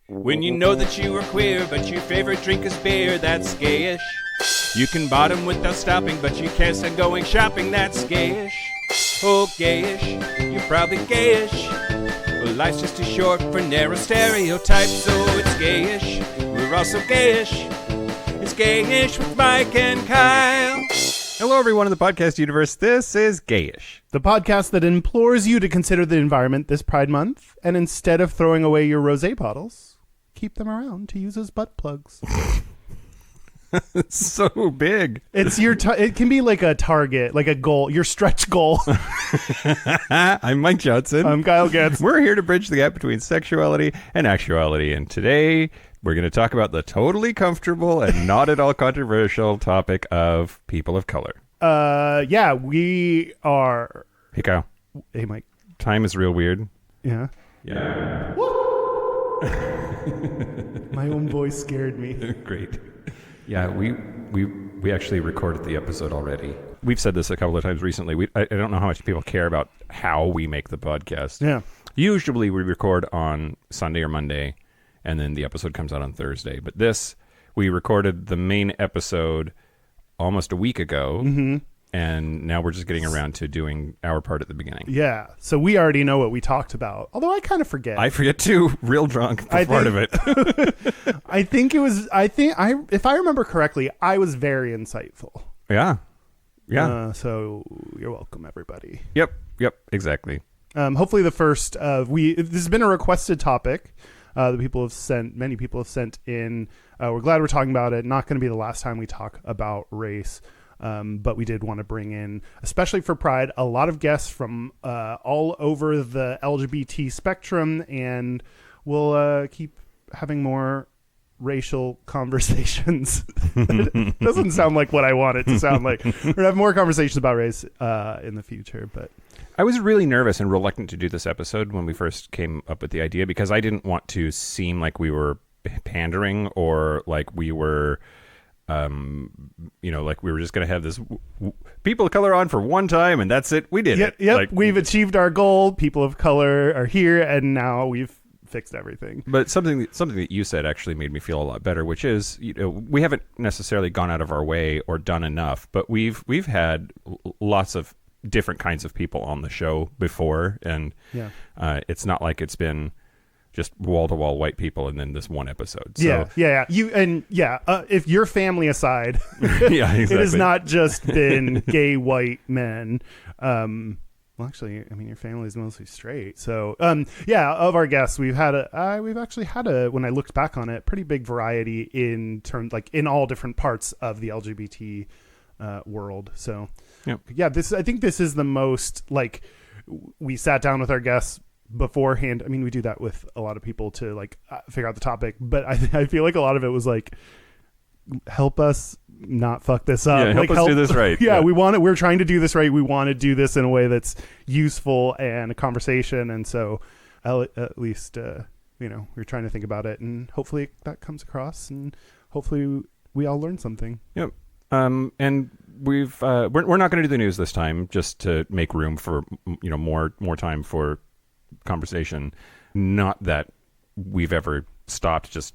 When you know that you are queer, but your favorite drink is beer, that's gayish. You can bottom without stopping, but you can't stand going shopping, that's gayish. Oh, gayish, you're probably gayish. Well, life's just too short for narrow stereotypes, so it's gayish. We're also gayish. It's Gayish with Mike and Kyle. Hello, everyone in the podcast universe. This is Gayish, the podcast that implores you to consider the environment this Pride Month, and instead of throwing away your rosé bottles, keep them around to use as butt plugs. It's so big. It's your. It can be like a target, like a goal, your stretch goal. I'm Mike Johnson. I'm Kyle Getz. We're here to bridge the gap between sexuality and actuality, and today we're going to talk about the totally comfortable and not at all controversial topic of people of color. Yeah, we are. Hey, Kyle. Hey, Mike. Time is real weird. Yeah. Yeah. My own voice scared me. Great. Yeah, we actually recorded the episode already. We've said this a couple of times recently. I don't know how much people care about how we make the podcast. Yeah. Usually we record on Sunday or Monday, and then the episode comes out on Thursday. But this, we recorded the main episode almost a week ago, and now we're just getting around to doing our part at the beginning. Yeah, so we already know what we talked about, although I kind of forget. I forget too, real drunk, part of it. I think if I remember correctly, I was very insightful. Yeah. Yeah. So you're welcome, everybody. Yep, exactly. Hopefully the first, this has been a requested topic. Many people have sent in. We're glad we're talking about it. Not going to be the last time we talk about race. But we did want to bring in, especially for Pride, a lot of guests from all over the LGBT spectrum, and we'll keep having more racial conversations. It doesn't sound like what I want it to sound like. We're going to have more conversations about race in the future. But I was really nervous and reluctant to do this episode when we first came up with the idea, because I didn't want to seem like we were pandering or like we were... like we were just going to have this people of color on for one time and that's it. We did it. Yep. Like, we've achieved our goal. People of color are here, and now we've fixed everything. But something that you said actually made me feel a lot better, which is, we haven't necessarily gone out of our way or done enough, but we've had lots of different kinds of people on the show before, and it's not like it's been just wall-to-wall white people and then this one epised. So, if your family aside, yeah, exactly. It has not just been gay white men. Well, actually, I mean, your family is mostly straight. So, of our guests, we've actually had when I looked back on it, pretty big variety in terms, like in all different parts of the LGBT world. So, I think this is the most, like, we sat down with our guests beforehand. I mean, we do that with a lot of people to like figure out the topic, but I feel like a lot of it was like, help us not fuck this up. Help us do this right. We're trying to do this right. We want to do this in a way that's useful and a conversation. And so at least, we're trying to think about it, and hopefully that comes across, and hopefully we all learn something. Yep. And we're not going to do the news this time, just to make room for, more time for conversation. Not that we've ever stopped just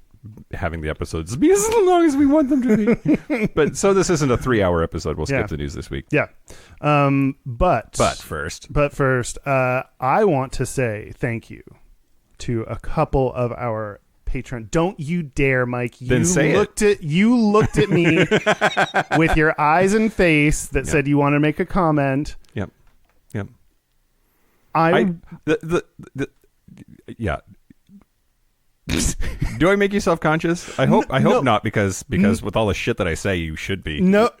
having the episodes be as long as we want them to be. But so this isn't a 3-hour episode. We'll skip the news this week. Yeah. But first, I want to say thank you to a couple of our patrons. Don't you dare, Mike. You looked at me with your eyes and face that said you want to make a comment. Yep. Do I make you self-conscious? I hope not, because with all the shit that I say, you should be. No,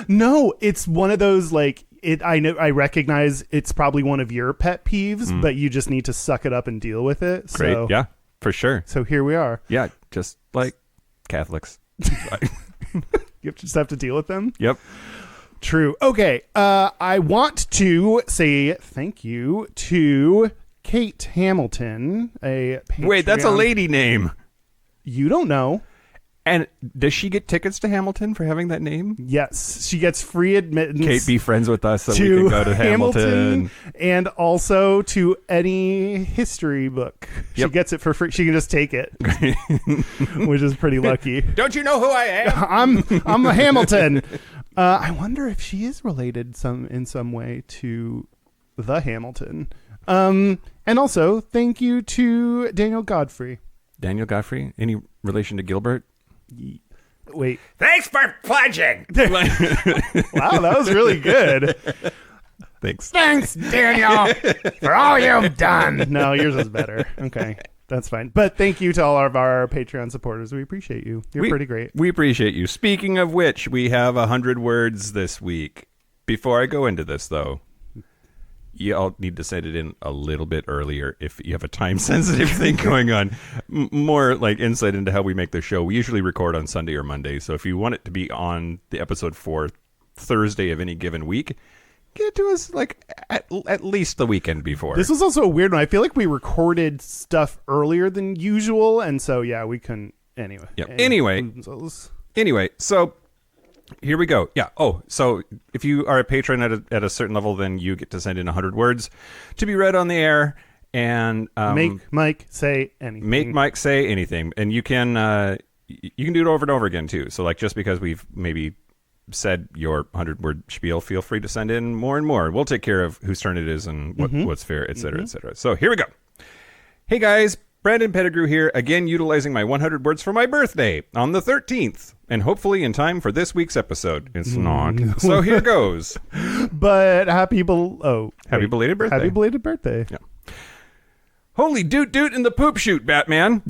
no, it's one of those, like, I recognize it's probably one of your pet peeves, but you just need to suck it up and deal with it. Great. So, yeah, for sure. So here we are. Yeah, just like Catholics. You just have to deal with them. Yep. True. Okay. I want to say thank you to Kate Hamilton, a Patreon. Wait, that's a lady name. You don't know. And does she get tickets to Hamilton for having that name? Yes, she gets free admittance. Kate, be friends with us so we can go to Hamilton. And also to any history book. Yep. She gets it for free. She can just take it, which is pretty lucky. Don't you know who I am? I'm a Hamilton. I wonder if she is related in some way to the Hamilton. And also, thank you to Daniel Godfrey. Daniel Godfrey? Any relation to Gilbert? Wait. Thanks for pledging. Wow, that was really good. Thanks. Thanks, Daniel, for all you've done. No, yours is better. Okay, that's fine. But thank you to all of our Patreon supporters. We appreciate you. You're pretty great. We appreciate you. Speaking of which, we have 100 words this week. Before I go into this, though, you all need to send it in a little bit earlier if you have a time-sensitive thing going on. More like insight into how we make the show. We usually record on Sunday or Monday, so if you want it to be on the episode for Thursday of any given week, get it to us like at least the weekend before. This was also a weird one. I feel like we recorded stuff earlier than usual, and so yeah, we couldn't. Anyway. Yep. Anyway, so here we go. Yeah. Oh, so if you are a patron at a certain level, then you get to send in 100 words to be read on the air, and make Mike say anything. Make Mike say anything, and you can do it over and over again too. So like just because we've maybe said your 100-word spiel, feel free to send in more and more. We'll take care of whose turn it is and what's fair, et cetera, et cetera. So here we go. Hey guys, Brandon Pettigrew here, again utilizing my 100 words for my birthday on the 13th, and hopefully in time for this week's episode. It's not. So here goes. But happy belated birthday. Happy belated birthday. Yeah. Holy doot in the poop chute, Batman.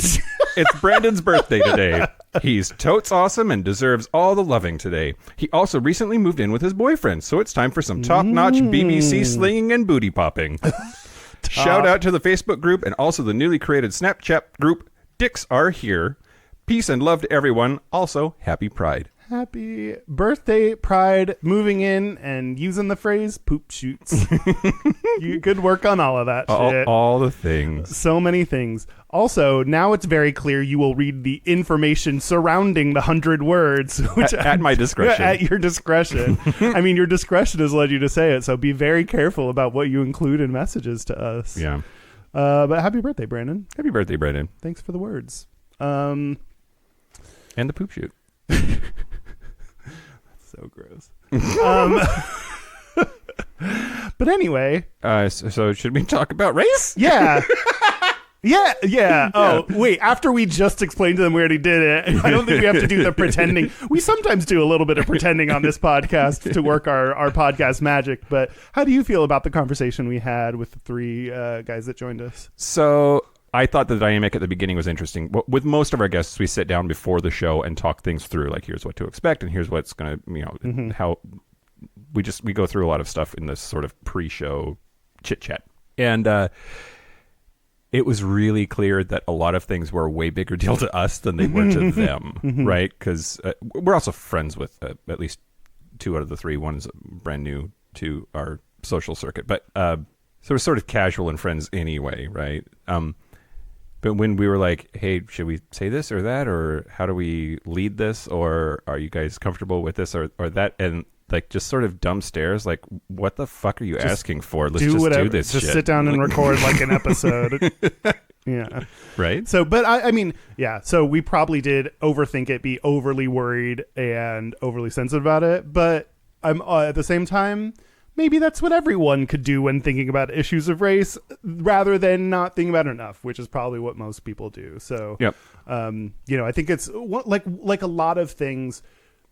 It's Brandon's birthday today. He's totes awesome and deserves all the loving today. He also recently moved in with his boyfriend, so it's time for some top-notch BBC slinging and booty popping. Shout out to the Facebook group and also the newly created Snapchat group, Dicks Are Here. Peace and love to everyone. Also, happy Pride. Happy birthday, Pride, moving in and using the phrase poop shoots. Good work on all of that shit. All the things. So many things. Also, now it's very clear you will read the information surrounding the 100 words. Which at my discretion. At your discretion. I mean, your discretion has led you to say it, so be very careful about what you include in messages to us. Yeah. But happy birthday, Brandon. Happy birthday, Brandon. Thanks for the words. And the poop shoot. So gross. But anyway. So should we talk about race? Yeah. Yeah. Oh, wait. After we just explained to them we already did it, I don't think we have to do the pretending. We sometimes do a little bit of pretending on this podcast to work our podcast magic. But how do you feel about the conversation we had with the three guys that joined us? So I thought the dynamic at the beginning was interesting. With most of our guests, we sit down before the show and talk things through. Like, here's what to expect, and here's what's going to, how we go through a lot of stuff in this sort of pre-show chit chat. And it was really clear that a lot of things were a way bigger deal to us than they were to them, right? Because we're also friends with at least two out of the three. One's brand new to our social circuit, but so we're sort of casual and friends anyway, right? But when we were like, hey, should we say this or that, or how do we lead this, or are you guys comfortable with this or that? And like just sort of dumb stares, like, what the fuck are you asking for? Let's just do this just shit. Sit down and record like an episode. Yeah. Right? So, but I mean, yeah, so we probably did overthink it, be overly worried and overly sensitive about it. But I'm at the same time, maybe that's what everyone could do when thinking about issues of race rather than not thinking about it enough, which is probably what most people do. So, yep. I think it's like a lot of things,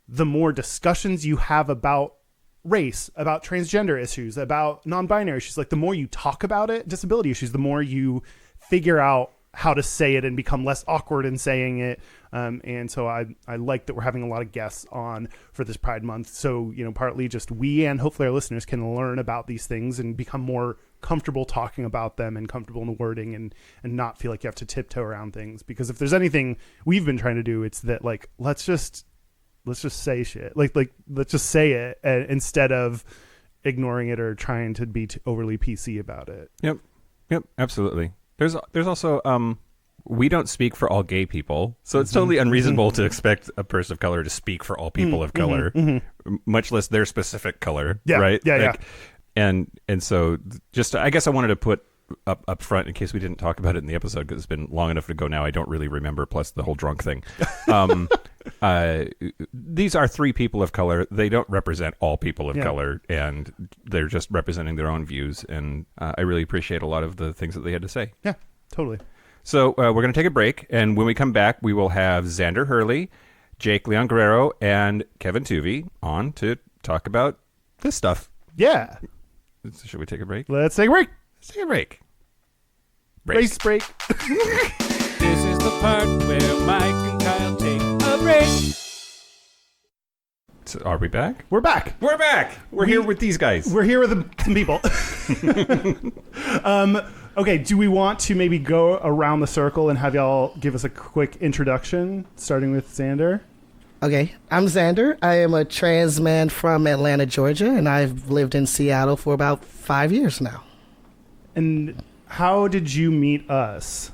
the more discussions you have about race, about transgender issues, about non-binary issues, like the more you talk about it, disability issues, the more you figure out how to say it and become less awkward in saying it. And so I like that we're having a lot of guests on for this Pride Month. So, partly just we and hopefully our listeners can learn about these things and become more comfortable talking about them and comfortable in the wording and not feel like you have to tiptoe around things. Because if there's anything we've been trying to do, it's that like, let's just say shit. Like let's just say it instead of ignoring it or trying to be overly PC about it. Yep. Absolutely. There's also we don't speak for all gay people, so it's totally unreasonable to expect a person of color to speak for all people of color, much less their specific color, right? Yeah. And so just, I guess I wanted to put up front, in case we didn't talk about it in the episode, because it's been long enough to go now, I don't really remember, plus the whole drunk thing. These are 3 people of color. They don't represent all people of color, and they're just representing their own views, and I really appreciate a lot of the things that they had to say. Yeah, totally. So we're going to take a break, and when we come back, we will have Xander Hurley, Jake Leon-Guerrero, and Kevin Toovey on to talk about this stuff. Yeah. Should we take a break? Let's take a break. Let's take a break. Race break. This is the part where Mike and Kyle take a break. So are we back? We're back. We're back. We're here with these guys. We're here with some people. Okay, do we want to maybe go around the circle and have y'all give us a quick introduction, starting with Xander? Okay, I'm Xander. I am a trans man from Atlanta, Georgia, and I've lived in Seattle for about 5 years now. And how did you meet us?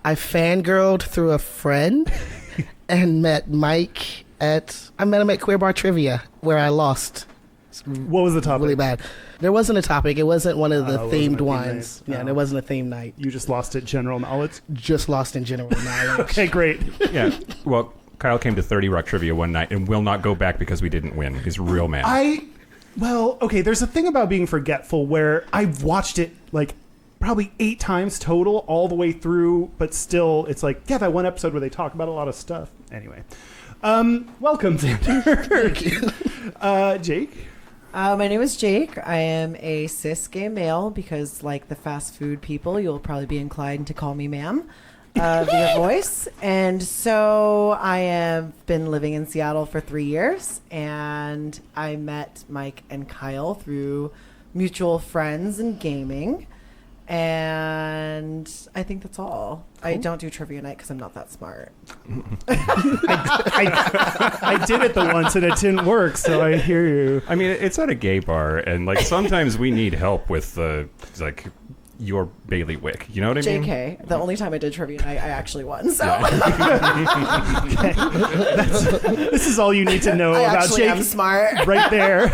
I fangirled through a friend and met Mike I met him at Queer Bar Trivia, where I lost. What was the topic? Really bad. There wasn't a topic. It wasn't one of the themed a ones. theme night. Yeah, there wasn't a theme night. You just lost it general knowledge? Just lost in general knowledge. Okay, great. Yeah. Well, Kyle came to 30 Rock Trivia one night and will not go back because we didn't win. He's real mad. Well, okay, there's a thing about being forgetful where I've watched it like probably 8 times total all the way through, but still it's like, yeah, that one episode where they talk about a lot of stuff. Anyway. Welcome, Xander. Thank you. Jake? My name is Jake. I am a cis gay male because, like the fast food people, you'll probably be inclined to call me ma'am via voice. And so I have been living in Seattle for 3 years, and I met Mike and Kyle through mutual friends and gaming. And I think that's all. Cool. I don't do trivia night because I'm not that smart. I did it the once and it didn't work, so I hear you. I mean, it's at a gay bar, and like sometimes we need help with the your bailiwick. You know what I mean? JK, the only time I did trivia night, I actually won. So Okay. This is all you need to know about Jake. I'm smart. Right there.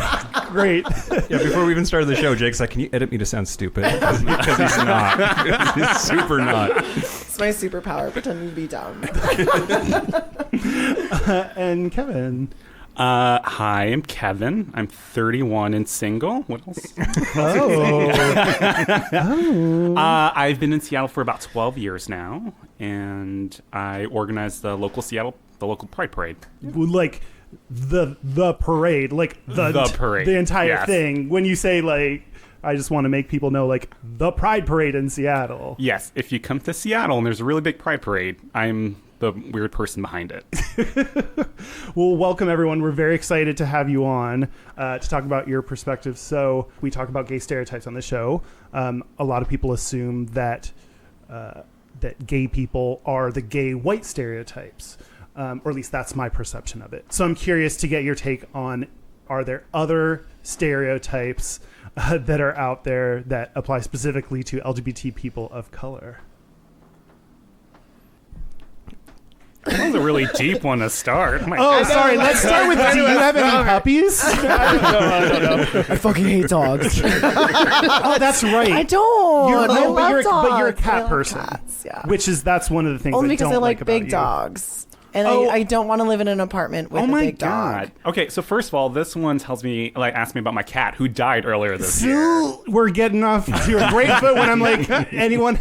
Great. Yeah, before we even started the show, Jake's like, can you edit me to sound stupid? Because he's not. He's super not. It's my superpower, pretending to be dumb. And Kevin. Hi, I'm Kevin. I'm 31 and single. What else? I've been in Seattle for about 12 years now, and I organize the local Pride Parade. Like the parade, like the parade, the entire yes. thing. When you say like, I just want to make people know, like the Pride Parade in Seattle. Yes, if you come to Seattle and there's a really big Pride Parade, I'm the weird person behind it. Well, welcome everyone. We're very excited to have you on to talk about your perspective. So we talk about gay stereotypes on the show. A lot of people assume that that gay people are the gay white stereotypes, or at least that's my perception of it. So I'm curious to get your take on, are there other stereotypes that are out there that apply specifically to LGBT people of color? That was a really deep one to start. Sorry. Let's start with, do you have any puppies? No. I fucking hate dogs. Oh, that's right. I don't. I love dogs. But you're a cat person. Cats, yeah. That's one of the things only I because don't I like about big you. dogs. And I don't want to live in an apartment with a big dog. Okay, so first of all, this one tells me, asked me about my cat who died earlier this year. We're getting off to a great foot when I'm like, anyone...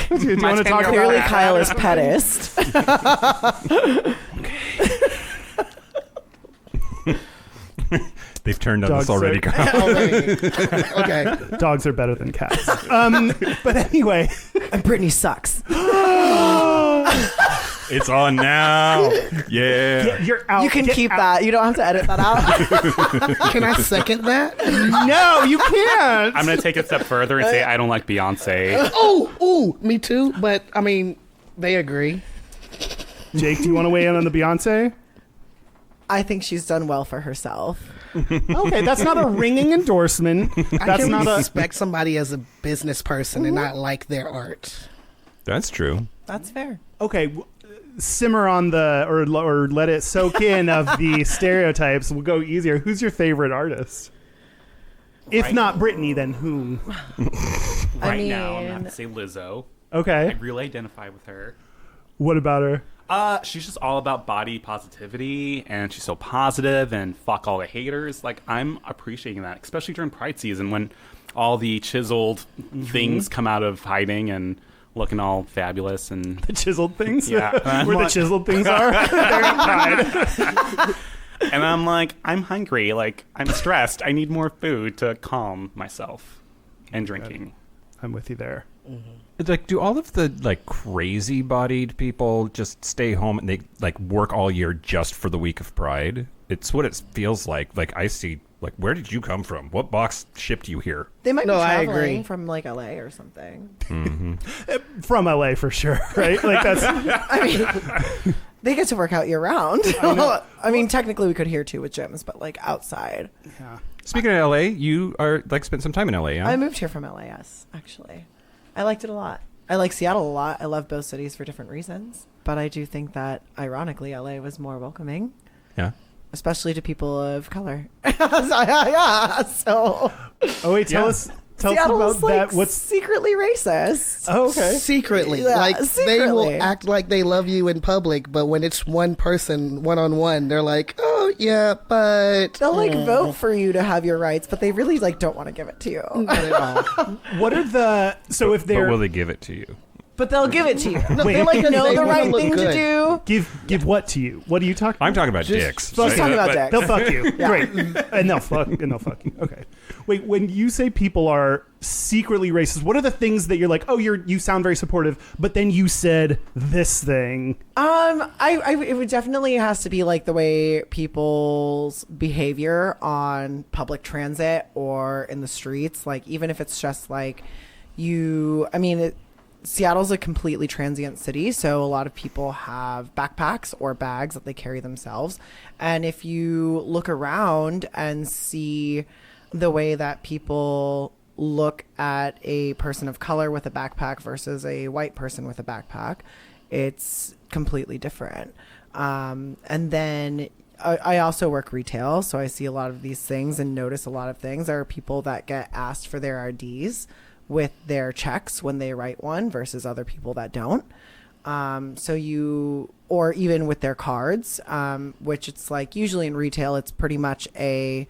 Do you want to talk? Clearly, Kyle is petist. They've turned on Dogs us already, Kyle. Okay. Dogs are better than cats. But anyway. And Brittany sucks. It's on now. Yeah. You're out. You can keep that. You don't have to edit that out. Can I second that? No, you can't. I'm going to take it a step further and say I don't like Beyonce. Oh, me too. But, I mean, they agree. Jake, do you want to weigh in on the Beyonce? I think she's done well for herself. Okay, that's not a ringing endorsement. I can respect somebody as a business person and not like their art. That's true. That's fair. Okay, simmer on the or let it soak in of the stereotypes. We'll go easier. Who's your favorite artist? If not Britney, then whom? Right now, I'm going to say Lizzo. Okay. I really identify with her. What about her? She's just all about body positivity, and she's so positive, and fuck all the haters. Like, I'm appreciating that, especially during Pride season when all the chiseled things come out of hiding and looking all fabulous. And The chiseled things? Yeah. Where the chiseled things are? They're at Pride. And I'm like, I'm hungry. Like, I'm stressed. I need more food to calm myself and drinking. I'm with you there. Like, do all of the like crazy bodied people just stay home and they like work all year just for the week of Pride? It's what it feels like. Like, I see, like, where did you come from? What box shipped you here? They might be I traveling agree. from like LA or something. From LA for sure, right? Like that's I mean, they get to work out year round. I mean, technically we could here too with gyms, but like outside. Speaking of LA, you are like spent some time in LA, huh? I moved here from LA, yes, actually. I liked it a lot. I like Seattle a lot. I love both cities for different reasons. But I do think that, ironically, LA was more welcoming. Yeah. Especially to people of color. Yeah, so... Oh wait, tell us Seattle's about that. What's secretly racist? Oh, okay. Secretly. Yeah, Like, they secretly. will act like they love you in public, but when it's one person, one-on-one, they're like, oh, yeah, but... They'll vote for you to have your rights, but they really don't want to give it to you. Not at all. What are the if But they're will they give it to you? But they'll give it to you. Wait. They know They the wanna right look thing to good. do. give what to you? What are you talking? I'm talking about dicks. fuck She's talking about dicks. They'll fuck you. Great. And they'll fuck you. Okay. Wait, when you say people are secretly racist, what are the things that you're like, oh, you sound very supportive, but then you said this thing? It would definitely has to be like the way people's behavior on public transit or in the streets. Like, even if it's just like Seattle's a completely transient city, so a lot of people have backpacks or bags that they carry themselves. And if you look around and see the way that people look at a person of color with a backpack versus a white person with a backpack, it's completely different. And then I also work retail, so I see a lot of these things and notice a lot of things. There are people that get asked for their RDs with their checks when they write one versus other people that don't. Or even with their cards, which it's like usually in retail, it's pretty much a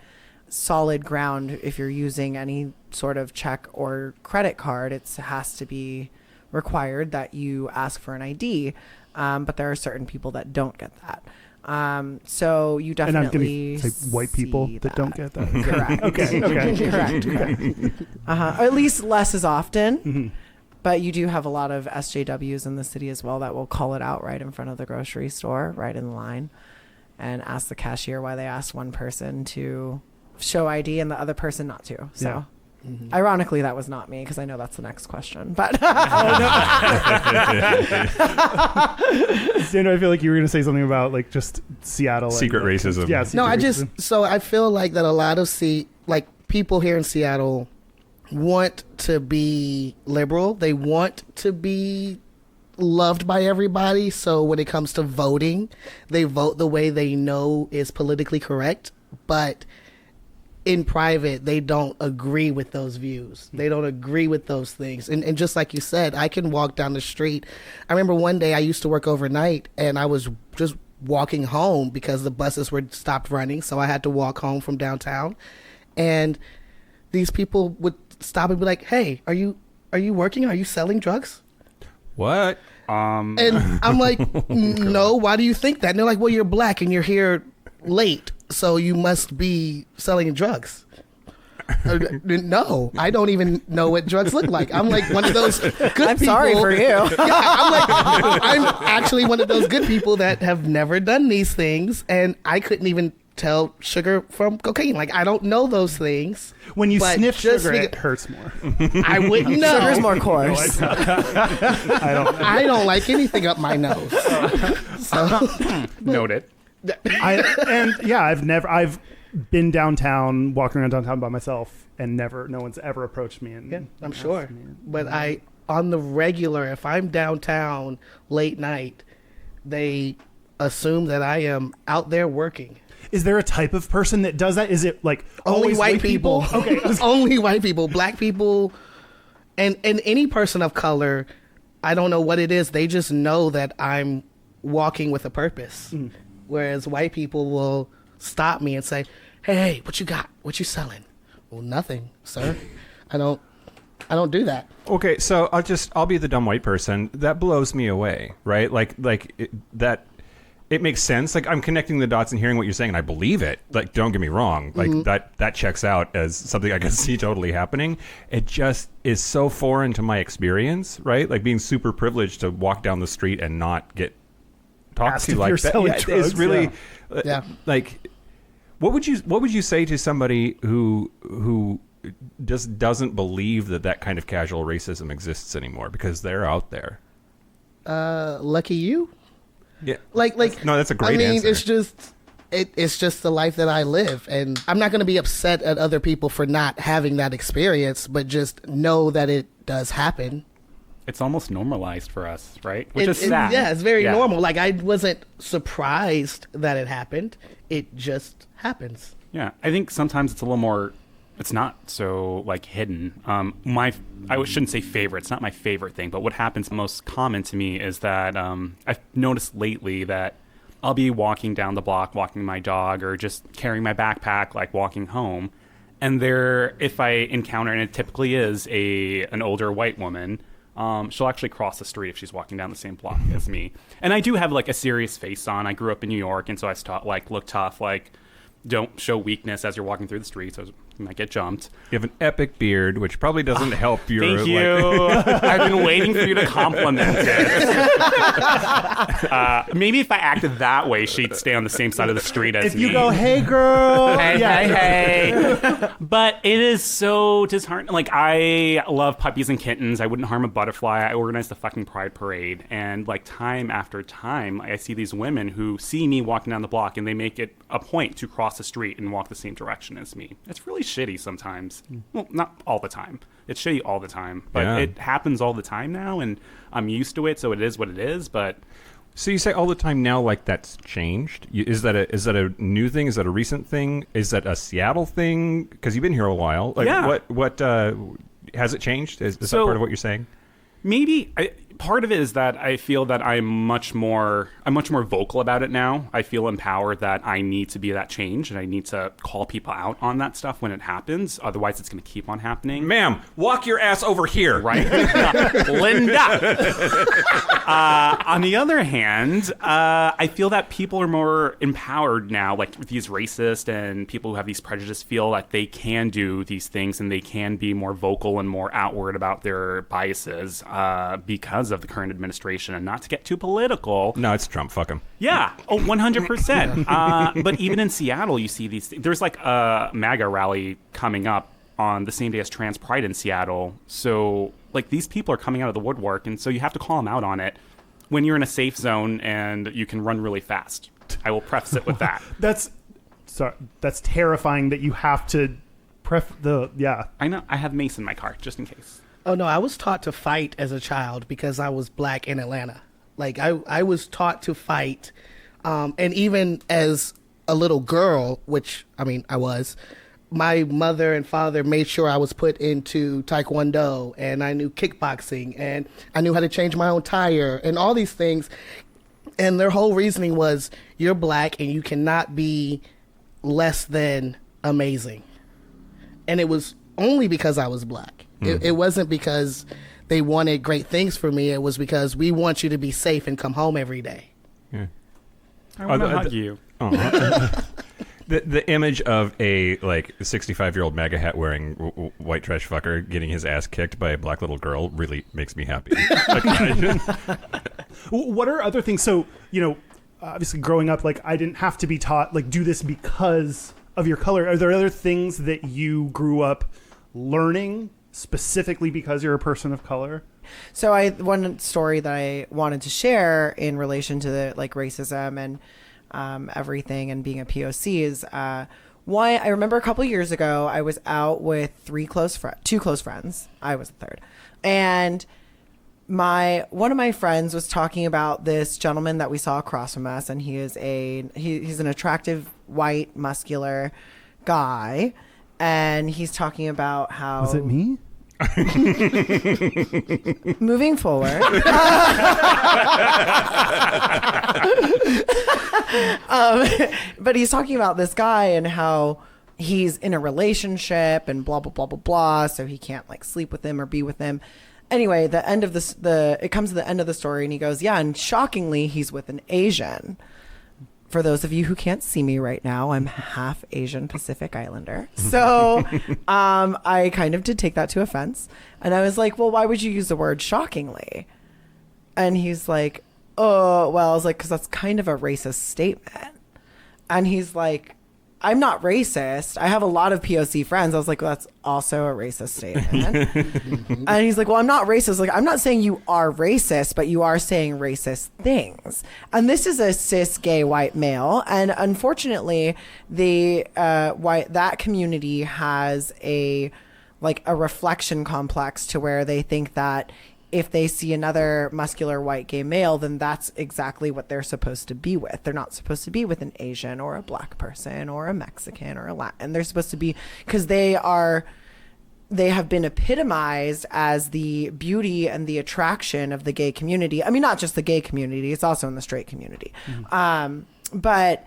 solid ground. If you're using any sort of check or credit card, it has to be required that you ask for an ID. But there are certain people that don't get that. So you definitely And I'm going to say white people that don't get that. Correct. Okay. Correct. Or at least less as often. But you do have a lot of SJWs in the city as well that will call it out right in front of the grocery store, right in line, and ask the cashier why they asked one person to show ID and the other person not to. So ironically, that was not me, because I know that's the next question. But Xander, I feel like you were going to say something about like just Seattle. Secret racism. Yeah. No, racism. I feel like that a lot of people here in Seattle want to be liberal. They want to be loved by everybody. So when it comes to voting, they vote the way they know is politically correct. But in private, they don't agree with those views. They don't agree with those things. And just like you said, I can walk down the street. I remember one day I used to work overnight, and I was just walking home because the buses were stopped running. So I had to walk home from downtown. And these people would stop and be like, hey, are you working? Are you selling drugs? What? And I'm like, no, why do you think that? And they're like, well, you're black and you're here late, so you must be selling drugs. No, I don't even know what drugs look like. I'm like one of those good people. I'm sorry for you. Yeah, I'm actually one of those good people that have never done these things, and I couldn't even tell sugar from cocaine. Like, I don't know those things. When you but sniff just sugar, think- it hurts more. I wouldn't know. Sugar's more coarse. I I don't like anything up my nose. So, Noted. I've been downtown, walking around downtown by myself, and no one's ever approached me. And yeah, I'm sure. But I on the regular, if I'm downtown late night, they assume that I am out there working. Is there a type of person that does that? Is it like Only always white people. Okay. Only white people. Black people and any person of color, I don't know what it is. They just know that I'm walking with a purpose. Whereas white people will stop me and say, hey, what you got? What you selling? Well, nothing, sir. I don't do that. Okay, so I'll be the dumb white person. That blows me away, right? That it makes sense. Like, I'm connecting the dots and hearing what you're saying, and I believe it. Like, don't get me wrong. Like, that checks out as something I can see totally happening. It just is so foreign to my experience, right? Like, being super privileged to walk down the street and not get talked Asked to if like you're that. selling It's drugs, really, Yeah. like, what would you say to somebody who just doesn't believe that kind of casual racism exists anymore because they're out there? Lucky you. Yeah. Like No, that's a great answer. It's just the life that I live, and I'm not going to be upset at other people for not having that experience, but just know that it does happen. It's almost normalized for us, right? Which is sad. Yeah, it's very normal. Like, I wasn't surprised that it happened. It just happens. Yeah, I think sometimes it's a little more. It's not so like hidden. I shouldn't say favorite. It's not my favorite thing, but what happens most common to me is that I've noticed lately that I'll be walking down the block, walking my dog, or just carrying my backpack, like walking home, and if I encounter, and it typically is an older white woman. She'll actually cross the street if she's walking down the same block as me. And I do have like a serious face on. I grew up in New York, and so I look tough, like don't show weakness as you're walking through the street, so you might get jumped. You have an epic beard, which probably doesn't help your. Thank you. I've been waiting for you to compliment it. Maybe if I acted that way, she'd stay on the same side of the street as me. If you go, hey girl, hey. But it is so disheartening. Like, I love puppies and kittens. I wouldn't harm a butterfly. I organized the fucking Pride Parade, and like time after time, I see these women who see me walking down the block, and they make it a point to cross the street and walk the same direction as me. It's really shitty sometimes. Well, not all the time. It's shitty all the time, but it happens all the time now, and I'm used to it, so it is what it is. But so you say all the time now, like that's changed? Is that a new thing? Is that a recent thing? Is that a Seattle thing? Because you've been here a while. Like, yeah. What has it changed? Is that part of what you're saying? Maybe part of it is that I feel that I'm much more vocal about it now. I feel empowered that I need to be that change, and I need to call people out on that stuff when it happens. Otherwise, it's going to keep on happening. Ma'am, walk your ass over here. Right? Linda. On the other hand, I feel that people are more empowered now, like these racists and people who have these prejudices feel that they can do these things and they can be more vocal and more outward about their biases because of the current administration. And not to get too political. No, it's Trump. Fuck him. Yeah. Oh, 100%. But even in Seattle, you see these. There's like a MAGA rally coming up on the same day as Trans Pride in Seattle. So, like, these people are coming out of the woodwork, and so you have to call them out on it when you're in a safe zone and you can run really fast. I will preface it with that. That's terrifying that you have to I know. I have mace in my car, just in case. Oh, no, I was taught to fight as a child because I was black in Atlanta. Like, I was taught to fight. And even as a little girl, which, I mean, I was, my mother and father made sure I was put into Taekwondo, and I knew kickboxing, and I knew how to change my own tire, and all these things. And their whole reasoning was, you're black and you cannot be less than amazing. And it was only because I was black. It wasn't because they wanted great things for me. It was because we want you to be safe and come home every day. Yeah. I want to hug you. The image of a 65-year-old MAGA hat wearing white trash fucker getting his ass kicked by a black little girl really makes me happy. What are other things? So, obviously growing up, I didn't have to be taught, do this because of your color. Are there other things that you grew up learning specifically because you're a person of color? So one story that I wanted to share in relation to the racism and everything and being a POC is one. I remember a couple years ago I was out with two close friends. I was the third, and one of my friends was talking about this gentleman that we saw across from us, and he's an attractive, white, muscular guy, and he's talking about how... Was it me? Moving forward. But he's talking about this guy and how he's in a relationship and blah, blah, blah, blah, blah, so he can't like sleep with him or be with him. Anyway, it comes to the end of the story, and he goes, yeah, and shockingly, he's with an Asian. For those of you who can't see me right now, I'm half Asian Pacific Islander. So I kind of did take that to offense. And I was like, well, why would you use the word shockingly? And he's like, oh, well, I was like, because that's kind of a racist statement. And he's like, I'm not racist. I have a lot of POC friends. I was like, well, that's also a racist statement. And he's like, well, I'm not racist. Like, I'm not saying you are racist, but you are saying racist things. And this is a cis gay white male. And unfortunately, that community has a reflection complex to where they think that if they see another muscular white gay male, then that's exactly what they're supposed to be with. They're not supposed to be with an Asian or a black person or a Mexican or a Latin. They're supposed to be, because they have been epitomized as the beauty and the attraction of the gay community. I mean, not just the gay community, it's also in the straight community. But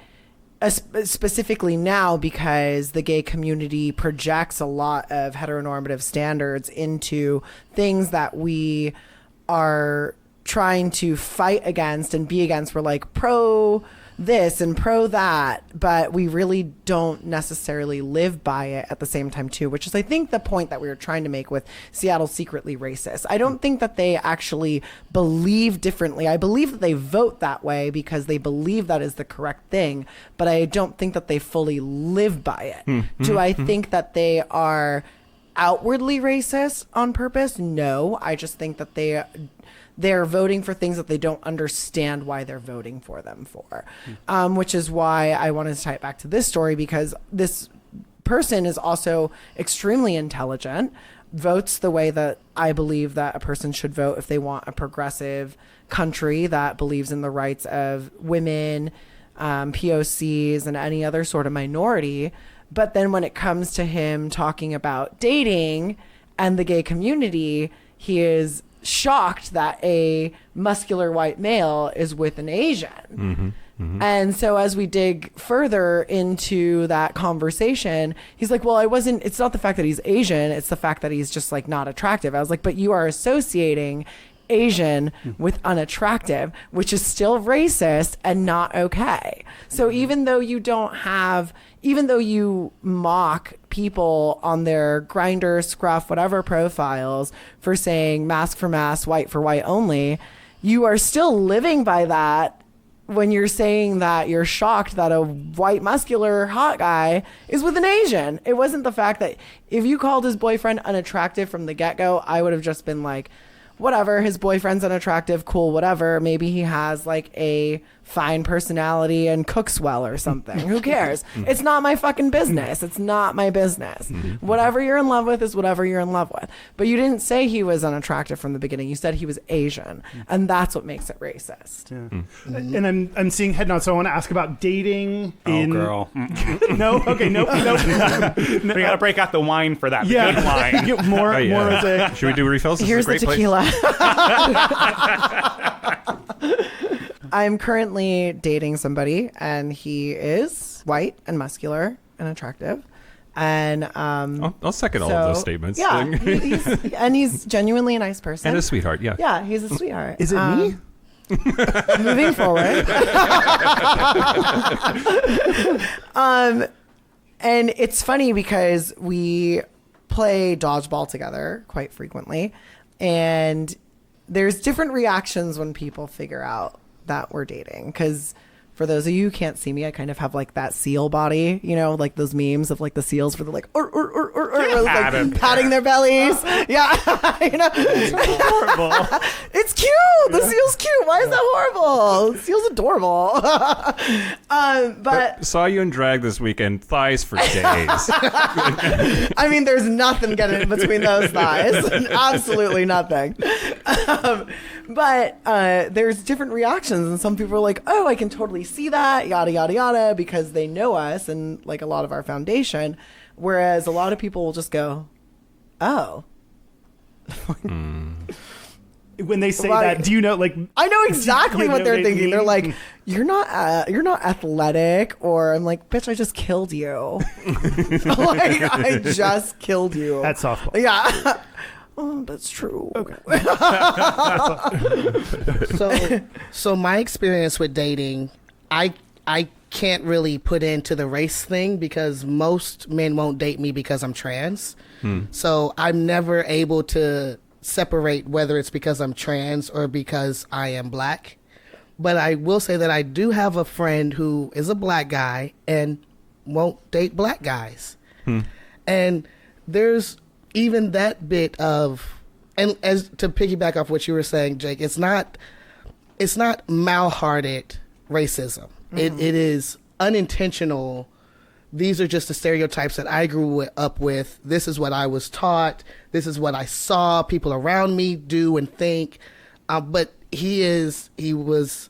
specifically now, because the gay community projects a lot of heteronormative standards into things that we are trying to fight against and be against. We're like pro this and pro that, but we really don't necessarily live by it at the same time too, which is I think the point that we were trying to make with Seattle Secretly Racist. I don't think that they actually believe differently. I believe that they vote that way because they believe that is the correct thing, but I don't think that they fully live by it. Do I think that they are outwardly racist on purpose? No, I just think that they're voting for things that they don't understand why they're voting for them for, which is why I wanted to tie it back to this story, because this person is also extremely intelligent, votes the way that I believe that a person should vote if they want a progressive country that believes in the rights of women, POCs, and any other sort of minority. But then when it comes to him talking about dating and the gay community, he is shocked that a muscular white male is with an Asian. And so as we dig further into that conversation, he's like, well, it's not the fact that he's Asian, it's the fact that he's just like not attractive. I was like, but you are associating Asian with unattractive, which is still racist and not okay. So even though you mock people on their Grindr, Scruff, whatever profiles for saying mask for mask, white for white only, you are still living by that when you're saying that you're shocked that a white muscular hot guy is with an Asian. It wasn't the fact that if you called his boyfriend unattractive from the get-go, I would have just been like, whatever, his boyfriend's unattractive, cool, whatever. Maybe he has like a fine personality and cooks well or something. Who cares? It's not my fucking business. It's not my business. Whatever you're in love with is whatever you're in love with. But you didn't say he was unattractive from the beginning. You said he was Asian. And that's what makes it racist. And I'm seeing head nods, so I want to ask about dating Girl. No? Okay, nope. We got to break out the wine for that. Yeah. Good wine. more rosé. Should we do refills? This Here's is a the great tequila. I'm currently dating somebody, and he is white and muscular and attractive. And I'll second all of those statements. Yeah, he's genuinely a nice person And a sweetheart, yeah. Yeah, he's a sweetheart. Is it me? Moving forward. And it's funny because we play dodgeball together quite frequently, and there's different reactions when people figure out that we're dating, because For those of you who can't see me, I kind of have like that seal body, you know, like those memes of like the seals where they're like, like patting their bellies. Yeah. You know? Horrible. It's cute. The seal's cute. Why is that horrible? The seal's adorable. But saw you in drag this weekend. Thighs for days. I mean, there's nothing getting in between those thighs. Absolutely nothing. But there's different reactions, and some people are like, oh, I can totally see that, yada, yada, yada, because they know us and like a lot of our foundation. Whereas a lot of people will just go, oh. When they say Like, that, do you know, like... I know exactly you what know they're they thinking. They're mean? like, you're not athletic, or I'm like, bitch, I just killed you. Like, I just killed you. That's softball. Yeah. Oh, that's true. Okay. So my experience with dating, I can't really put into the race thing because most men won't date me because I'm trans. So I'm never able to separate whether it's because I'm trans or because I am black. But I will say that I do have a friend who is a black guy and won't date black guys. And there's even that bit of, and as to piggyback off what you were saying, Jake, it's not mal-hearted racism. It is unintentional. These are just the stereotypes that I grew up with. This is what I was taught. This is what I saw people around me do and think. But he was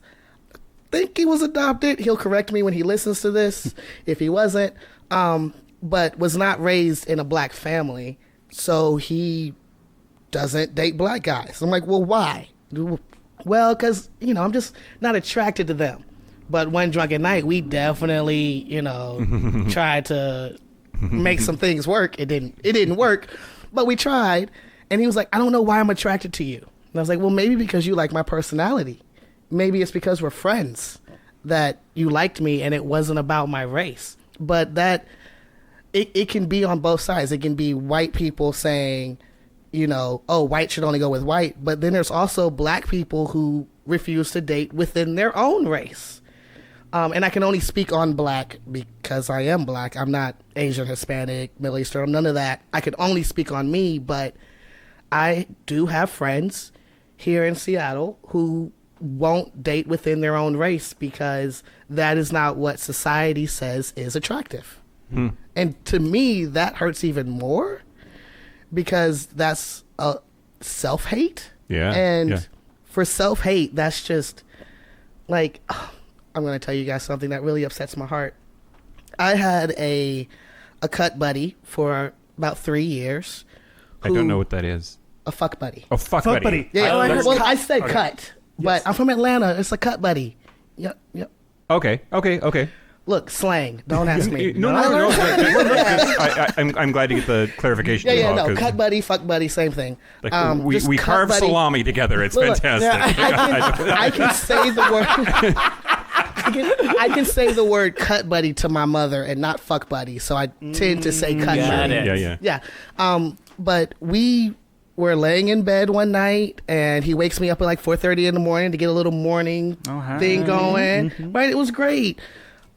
adopted. He'll correct me when he listens to this if he wasn't. But was not raised in a black family. So he doesn't date black guys. I'm like, well, why? Well, because, I'm just not attracted to them. But one drunken night, we definitely, tried to make some things work. It didn't work, but we tried. And he was like, I don't know why I'm attracted to you. And I was like, well, maybe because you like my personality. Maybe it's because we're friends that you liked me and it wasn't about my race. But that... It can be on both sides. It can be white people saying, oh, white should only go with white. But then there's also black people who refuse to date within their own race. And I can only speak on black because I am black. I'm not Asian, Hispanic, Middle Eastern, none of that. I can only speak on me, but I do have friends here in Seattle who won't date within their own race because that is not what society says is attractive. And to me, that hurts even more because that's a self-hate. Yeah. And for self-hate, that's just like, I'm going to tell you guys something that really upsets my heart. I had a cut buddy for about 3 years. I don't know what that is. A fuck buddy. Oh, fuck buddy. Yeah, I said Okay. cut, but Yes. I'm from Atlanta. It's a cut buddy. Yep. Okay. Look, slang. Don't ask me. No. I'm glad to get the clarification. Yeah, no. 'cause, Cut buddy, fuck buddy, same thing. like, Just we cut carve buddy. salami together. It's Look, fantastic. I can say the word. I can say the word cut buddy to my mother and not fuck buddy, so I tend to say cut got buddy. it. Yeah. But we were laying in bed one night, and he wakes me up at like 4:30 in the morning to get a little morning thing going. Right, it was great.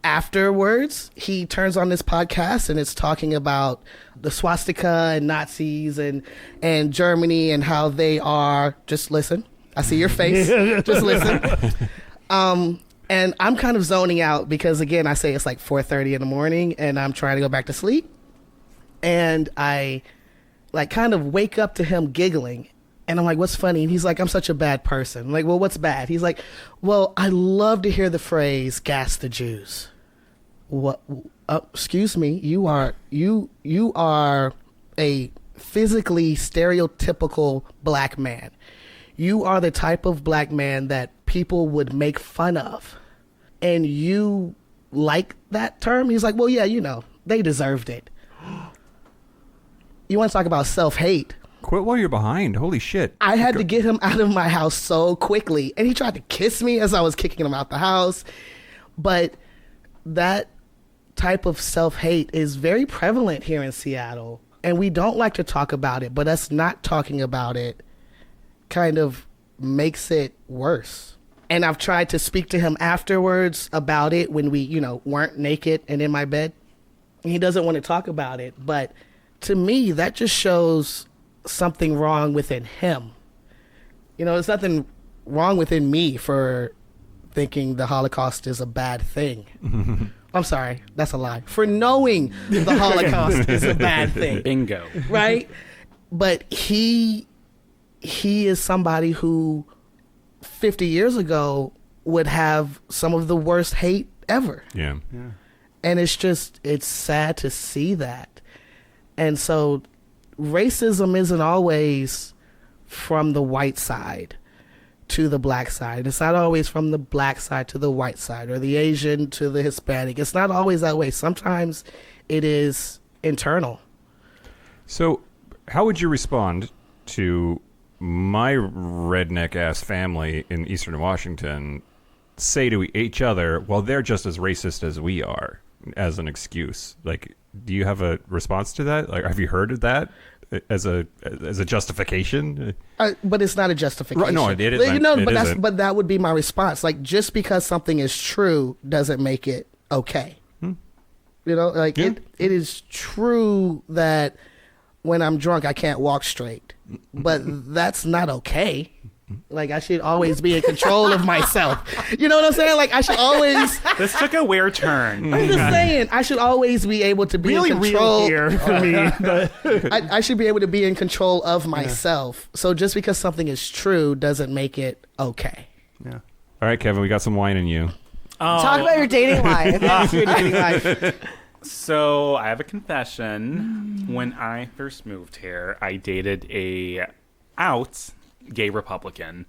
Afterwards, he turns on this podcast and it's talking about the swastika and Nazis and Germany and how they are. Just listen. I see your face. Just listen. And I'm kind of zoning out because, again, I say it's like 4:30 in the morning and I'm trying to go back to sleep. And I like kind of wake up to him giggling. And I'm like, what's funny? And he's like, I'm such a bad person. I'm like, well, what's bad? He's like, well, I love to hear the phrase, gas the Jews. What? Excuse me. You are a physically stereotypical black man. You are the type of black man that people would make fun of. And you like that term? He's like, well, yeah, they deserved it. You want to talk about self-hate? Quit while you're behind. Holy shit. I had to get him out of my house so quickly. And he tried to kiss me as I was kicking him out the house. But that type of self-hate is very prevalent here in Seattle. And we don't like to talk about it. But us not talking about it kind of makes it worse. And I've tried to speak to him afterwards about it when we, weren't naked and in my bed. He doesn't want to talk about it. But to me, that just shows something wrong within him. There's nothing wrong within me for thinking the Holocaust is a bad thing. I'm sorry, that's a lie. For knowing the Holocaust is a bad thing. Bingo. Right? But he is somebody who 50 years ago would have some of the worst hate ever. Yeah. And it's sad to see that. And so racism isn't always from the white side to the black side. It's not always from the black side to the white side, or the Asian to the Hispanic. It's not always that way. Sometimes it is internal. So how would you respond to my redneck ass family in Eastern Washington say to each other, well, they're just as racist as we are, as an excuse? Like, do you have a response to that? Like, have you heard of that as a justification? But it's not a justification. Right, no, it isn't. But that would be my response. Like, just because something is true doesn't make it okay. It is true that when I'm drunk I can't walk straight, but that's not okay. Like, I should always be in control of myself. You know what I'm saying? Like, I should always... This took a weird turn. I'm just saying, I should always be able to be really in control. Real here for me. But I should be able to be in control of myself. So just because something is true doesn't make it okay. yeah. All right, Kevin, we got some wine in you. Talk about your dating life. Your dating life. So I have a confession. When I first moved here, I dated a gay Republican.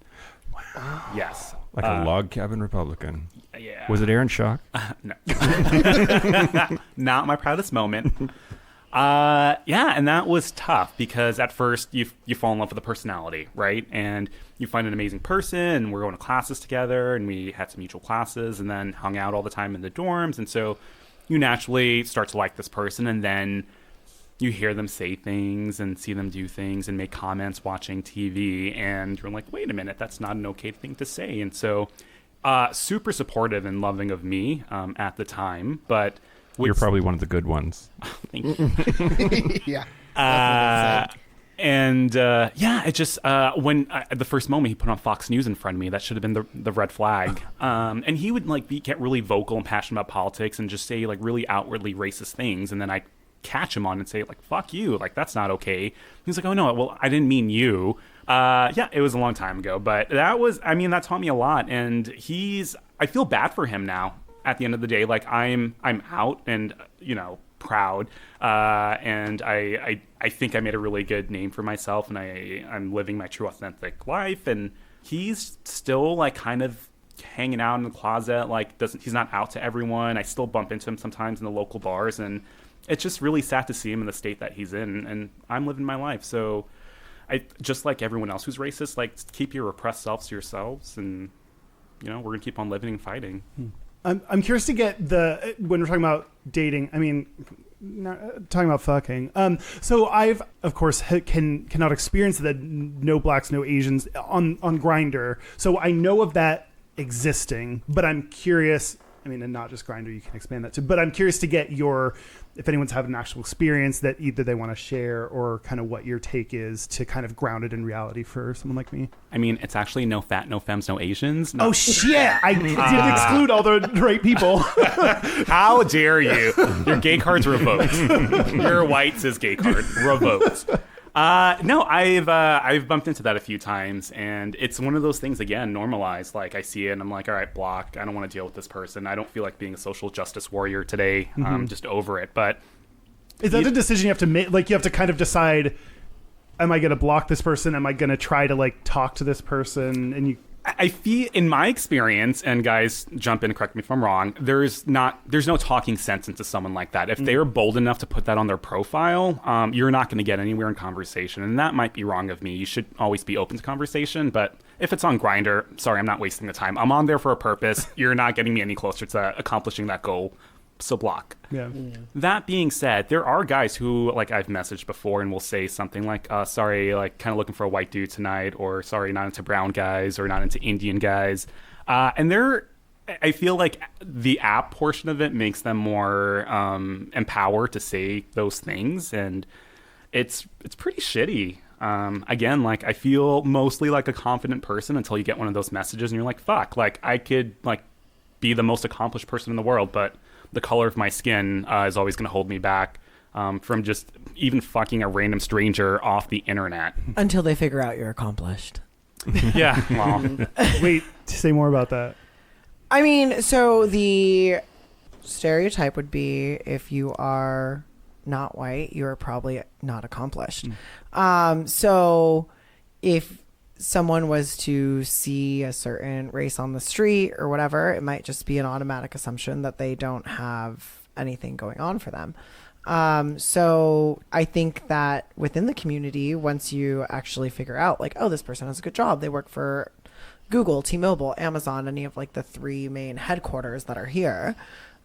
Wow. Yes. Like a log cabin Republican. Yeah. Was it Aaron Schock? No. Not my proudest moment. And that was tough because at first you fall in love with the personality, right? And you find an amazing person, and we're going to classes together, and we had some mutual classes, and then hung out all the time in the dorms, and so you naturally start to like this person, and then you hear them say things and see them do things and make comments watching TV, and you're like, wait a minute, that's not an okay thing to say. And so super supportive and loving of me at the time, but you're probably one of the good ones. Thank you. Yeah. It just when the first moment he put on Fox News in front of me, that should have been the red flag. And he would get really vocal and passionate about politics and just say really outwardly racist things, and then I catch him on and say fuck you, that's not okay. He's like, oh no, well, I didn't mean you. It was a long time ago, but that taught me a lot, and I feel bad for him now at the end of the day. I'm out and proud, and I think I made a really good name for myself, and I'm living my true authentic life, and he's still kind of hanging out in the closet, he's not out to everyone. I still bump into him sometimes in the local bars, and it's just really sad to see him in the state that he's in, and I'm living my life. So I just like everyone else who's racist, keep your repressed selves to yourselves, and we're gonna keep on living and fighting. I'm curious to get when we're talking about dating, not talking about fucking. So I've, of course, cannot experience the no blacks, no Asians on Grindr. So I know of that existing, but I'm curious, and not just Grindr, you can expand that too, but I'm curious to get if anyone's had an actual experience that either they want to share, or kind of what your take is to kind of ground it in reality for someone like me. It's actually no fat, no femmes, no Asians. No. Oh shit! I did exclude all the right people. How dare you? Your gay card's revoked. Your white cis gay card revoked. No, I've bumped into that a few times, and it's one of those things, again, normalized. I see it and I'm like, all right, block. I don't want to deal with this person. I don't feel like being a social justice warrior today. I'm just over it. But is that a decision you have to make? You have to kind of decide, am I going to block this person? Am I going to try to talk to this person? And I feel, in my experience, and guys, jump in and correct me if I'm wrong, there's no talking sense into someone like that. If they're bold enough to put that on their profile, you're not going to get anywhere in conversation. And that might be wrong of me. You should always be open to conversation. But if it's on Grindr, sorry, I'm not wasting the time. I'm on there for a purpose. You're not getting me any closer to accomplishing that goal. So block. Yeah. That being said, there are guys who I've messaged before and will say something sorry, kind of looking for a white dude tonight, or sorry, not into brown guys, or not into Indian guys. And I feel like the app portion of it makes them more empowered to say those things, and it's pretty shitty. Again, like I feel mostly like a confident person until you get one of those messages and you're like, fuck, like I could like be the most accomplished person in the world, but the color of my skin is always going to hold me back from just even fucking a random stranger off the internet. Until they figure out you're accomplished. Yeah. Well, Wait, say more about that. I mean, so the stereotype would be if you are not white, you're probably not accomplished. So if someone was to see a certain race on the street or whatever, it might just be an automatic assumption that they don't have anything going on for them. So I think that within the community, once you actually figure out like, oh, this person has a good job, they work for Google, T-Mobile, Amazon, any of like the 3 main headquarters that are here,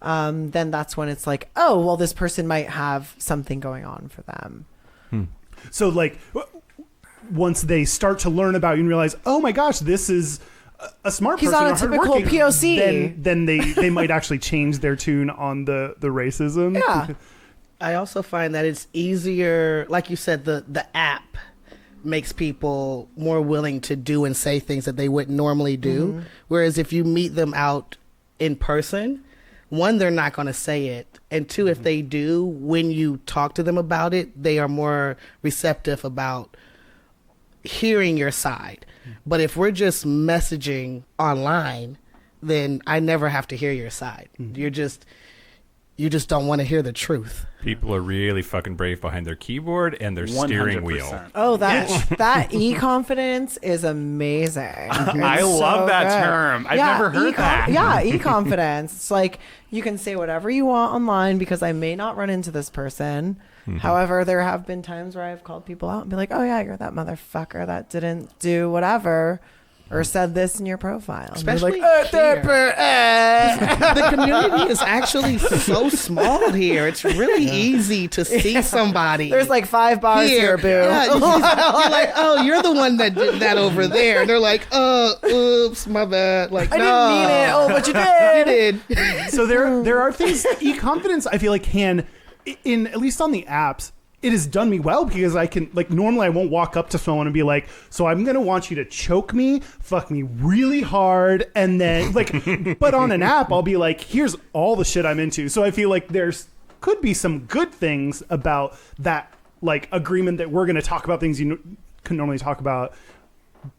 then that's when it's like, oh, well, this person might have something going on for them. So like once they start to learn about you and realize, oh my gosh, this is a smart He's person, not a typical hardworking, POC. then they might actually change their tune on the racism. Yeah. I also find that it's easier, like you said, the app makes people more willing to do and say things that they wouldn't normally do. Whereas if you meet them out in person, one, they're not going to say it. And two, if they do, when you talk to them about it, they are more receptive about hearing your side. But if we're just messaging online, then I never have to hear your side. You just don't want to hear the truth. People are really fucking brave behind their keyboard and their steering wheel. 100%. Oh, that e-confidence is amazing. I It's love so that good. term. I've never heard that. Yeah, e-confidence. It's like you can say whatever you want online because I may not run into this person. However, there have been times where I've called people out and be like, oh yeah, you're that motherfucker that didn't do whatever or said this in your profile. And they're Especially like, here. The community is actually so small here. It's really easy to see somebody. there's like 5 bars here, boo. Yeah, you're like, oh, you're the one that did that over there. And they're like, oops, my bad. Like, I no. didn't mean it. Oh, but you did. You did. So there are things e-confidence I feel like can, in at least on the apps, it has done me well because I can, like, normally I won't walk up to someone and be like, so I'm going to want you to choke me, fuck me really hard, and then, like, but on an app, I'll be like, here's all the shit I'm into. So I feel like could be some good things about that, like, agreement that we're going to talk about things you can normally talk about,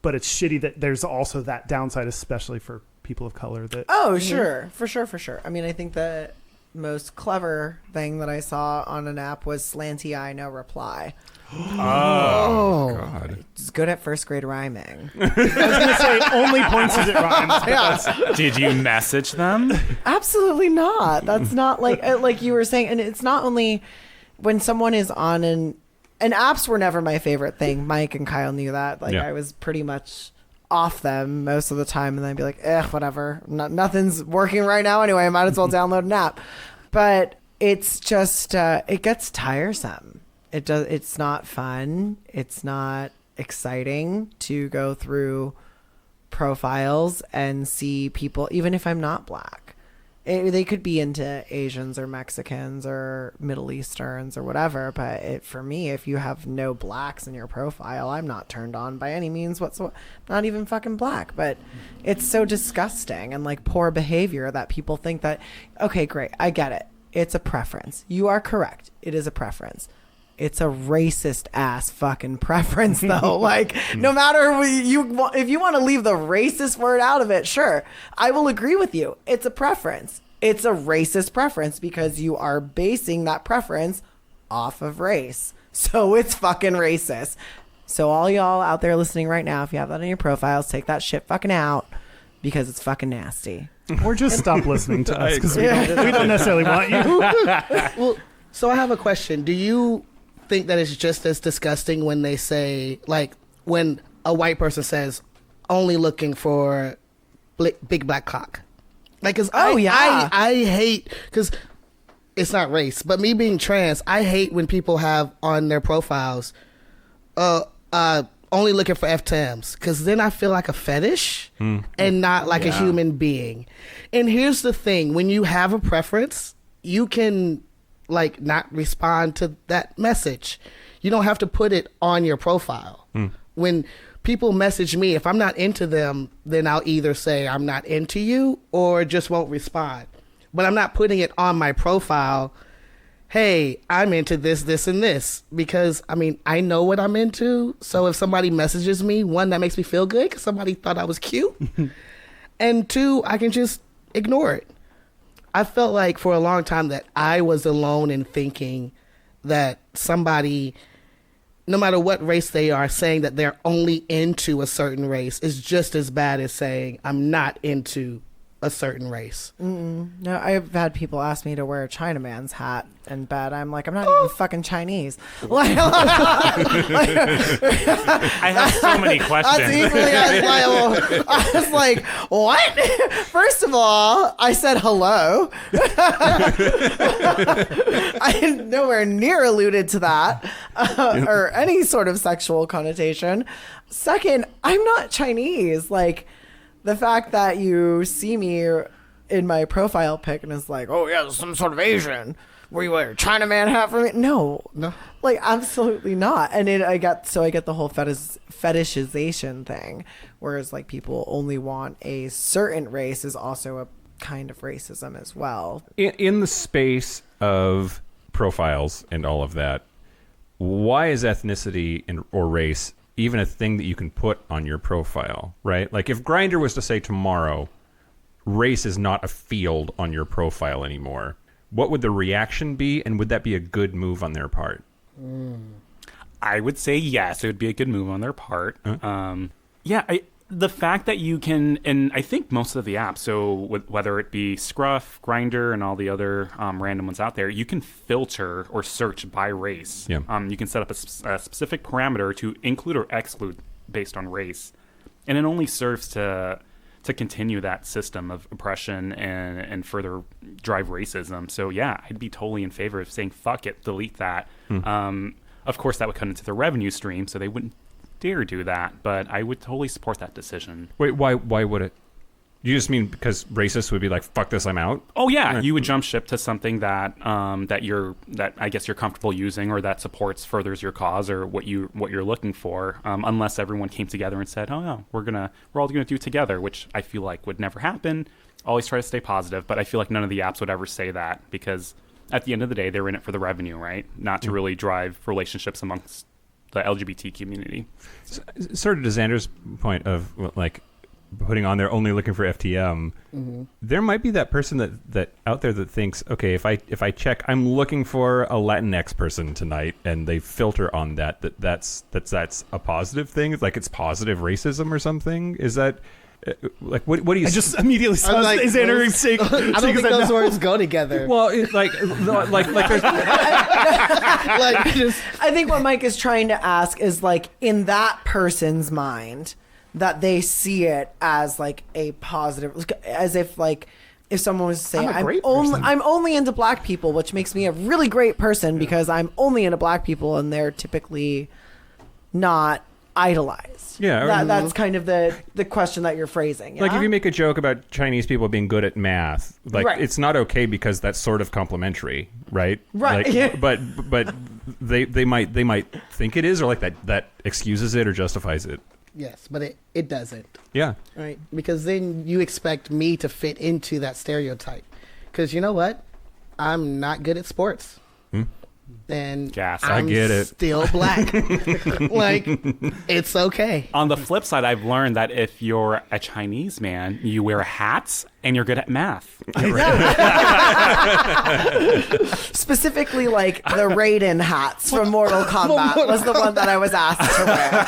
but it's shitty that there's also that downside, especially for people of color. That Oh, sure. For sure. I mean, I think the most clever thing that I saw on an app was slanty eye, no reply. Oh, God. It's good at first grade rhyming. I was going to say only points as it rhymes. But that's, Did you message them? Absolutely not. That's not like you were saying. And it's not only when someone is on and apps were never my favorite thing. Mike and Kyle knew that. Like Yeah. I was pretty much off them most of the time, and then I'd be like, whatever. Nothing's working right now anyway. I might as well download an app. But it's just it gets tiresome. It's not fun. It's not exciting to go through profiles and see people, even if I'm not black. They could be into Asians or Mexicans or Middle Easterns or whatever, but for me, if you have no blacks in your profile, I'm not turned on by any means whatsoever. Not even fucking black, but it's so disgusting and like poor behavior that people think that, okay, great, I get it. It's a preference. You are correct. It is a preference. It's a racist ass fucking preference though. Like no matter if you want to leave the racist word out of it, sure, I will agree with you. It's a preference. It's a racist preference because you are basing that preference off of race. So it's fucking racist. So all y'all out there listening right now, if you have that in your profiles, take that shit fucking out because it's fucking nasty. or just stop listening to us because we don't necessarily want you. Well, so I have a question. Do you think that it's just as disgusting when they say, like, when a white person says, only looking for big black cock? Like, cause I hate, because it's not race, but me being trans, I hate when people have on their profiles, only looking for FTMs, because then I feel like a fetish and not like a human being. And here's the thing. When you have a preference, you can like not respond to that message. You don't have to put it on your profile. When people message me, if I'm not into them, then I'll either say I'm not into you or just won't respond. But I'm not putting it on my profile. Hey, I'm into this, this, and this, because I mean, I know what I'm into. So if somebody messages me, one, that makes me feel good because somebody thought I was cute. And two, I can just ignore it. I felt like for a long time that I was alone in thinking that somebody, no matter what race they are, saying that they're only into a certain race is just as bad as saying I'm not into a certain race. No, I've had people ask me to wear a Chinaman's hat in bed. I'm like, I'm not even fucking Chinese. Like, I have so many questions. that's equally as liable. I was like, what? First of all, I said hello. I nowhere near alluded to that or any sort of sexual connotation. Second, I'm not Chinese. Like, the fact that you see me in my profile pic and is like, oh yeah, some sort of Asian. Were you wear a Chinaman hat for me? No, like absolutely not. And I get the whole fetishization thing, whereas like people only want a certain race is also a kind of racism as well. In the space of profiles and all of that, why is ethnicity or race even a thing that you can put on your profile, right? Like if Grindr was to say tomorrow, race is not a field on your profile anymore, what would the reaction be, and would that be a good move on their part? I would say yes, it would be a good move on their part. The fact that you can, and I think most of the apps, so whether it be Scruff, Grindr, and all the other random ones out there, you can filter or search by race. Yeah. You can set up a specific parameter to include or exclude based on race, and it only serves to continue that system of oppression and further drive racism. So yeah, I'd be totally in favor of saying fuck it, delete that. Of course, that would cut into the revenue stream, so they wouldn't dare do that, but I would totally support that decision. Wait, why would it? You just mean because racists would be like, fuck this, I'm out? Oh yeah, you would jump ship to something that that I guess you're comfortable using, or that furthers your cause, or what you're looking for, unless everyone came together and said, oh no, we're all gonna do it together, which I feel like would never happen. Always try to stay positive, but I feel like none of the apps would ever say that, because at the end of the day, they're in it for the revenue, right? Not to really drive relationships amongst the LGBT community. Sort of to Xander's point of like putting on there only looking for FTM, there might be that person that out there that thinks, okay, if I check I'm looking for a Latinx person tonight, and they filter on that's a positive thing, like it's positive racism or something. Is that like what do you? I just immediately saw like, Xander saying, I don't think those words go together. Well, like there's I think what Mike is trying to ask is like, in that person's mind, that they see it as like a positive, as if like if someone was saying I'm only into black people, which makes me a really great person because I'm only into black people, and they're typically not idolized. Yeah, that's kind of the question that you're phrasing. Yeah? Like if you make a joke about Chinese people being good at math, like Right. it's not okay because that's sort of complimentary, right? Right. Like, but they might think it is, or like that excuses it or justifies it. Yes, but it doesn't. Yeah. Right? Because then you expect me to fit into that stereotype. Because you know what? I'm not good at sports. And Gas. I'm I get it. still black. Like, it's okay. On the flip side, I've learned that if you're a Chinese man, you wear hats and you're good at math. Specifically, like the Raiden hats from Mortal Kombat was the one that I was asked to wear.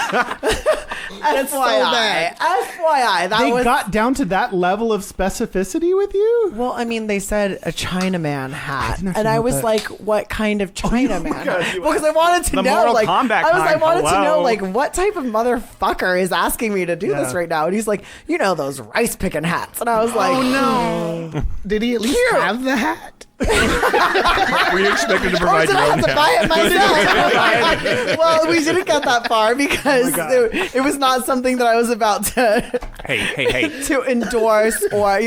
That's so bad. FYI, that they was got down to that level of specificity with you? well. I mean, they said a Chinaman hat, didn't actually and I know was that. like, "What kind of Chinaman?" hat? Because I wanted to The know, Mortal like, Kombat I kind, wanted to know, hello. like, what type of motherfucker is asking me to do this Yeah. right now? And he's like, "You know those rice picking hats," and I was like, Oh, no. Did he at least have the hat? Were you expected to Or provide did your I own have to buy it myself? Well, we didn't get that far because it was not something that I was about to Hey. to endorse or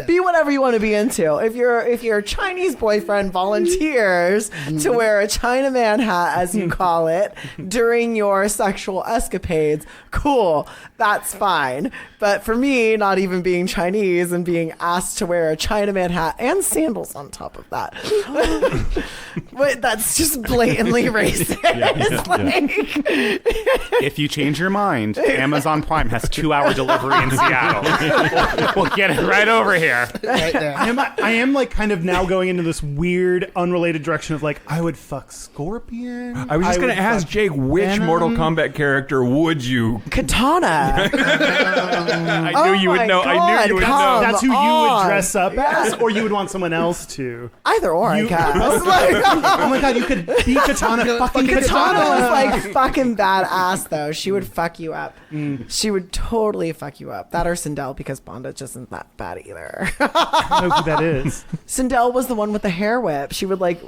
be whatever you want to be into. If your Chinese boyfriend volunteers to wear a Chinaman hat, as you call it, during your sexual escapades, cool, that's fine. But for me, not even being Chinese and being asked to wear a Chinaman hat and sandals on top of that, but that's just blatantly racist. If you change your mind, Amazon Prime has 2-hour delivery in Seattle. We'll get it right over here. Right there. I am like kind of now going into this weird, unrelated direction of like, I would fuck Scorpion. I was just going to would ask fuck Jake, which Venom. Mortal Kombat character would you? Katana. I knew you would my know. I God, knew you would come know. That's who you would on. dress up as, or you would want someone else to. Either or, I You- guess. Oh my god, you could be Katana fucking Katana was Katana. like fucking badass though. She would fuck you up. She would totally fuck you up. That or Sindel, because Bondage isn't that bad either. I don't know who that is. Sindel was the one with the hair whip. She would like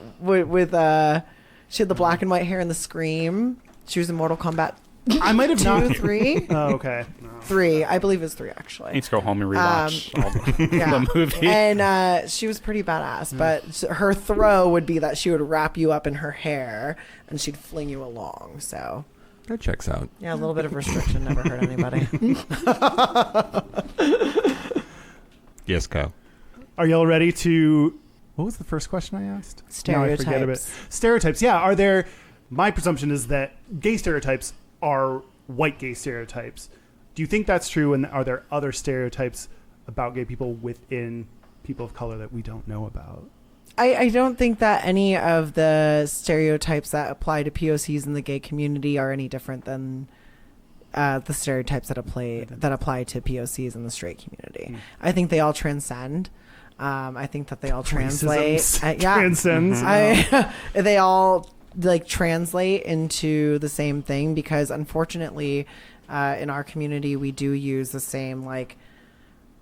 she had the black and white hair in the Scream. She was in Mortal Kombat I might have 2, not. 3, Oh, okay. No. 3. I believe it was 3 actually. Need to go home and rewatch all Yeah. the movie. And she was pretty badass, but her throw would be that she would wrap you up in her hair and she'd fling you along. So That checks out. yeah, a little bit of restriction never hurt anybody. Yes, Kyle. Are y'all ready to? What was the first question I asked? Now I forget a bit. Stereotypes. Stereotypes. Yeah. Are there? My presumption is that gay stereotypes are white gay stereotypes. Do you think that's true? And are there other stereotypes about gay people within people of color that we don't know about? I don't think that any of the stereotypes that apply to POCs in the gay community are any different than the stereotypes that apply to POCs in the straight community. I think they all transcend. I think that they all translate. Racism Yeah, transcends. they all like translate into the same thing because unfortunately, in our community, we do use the same like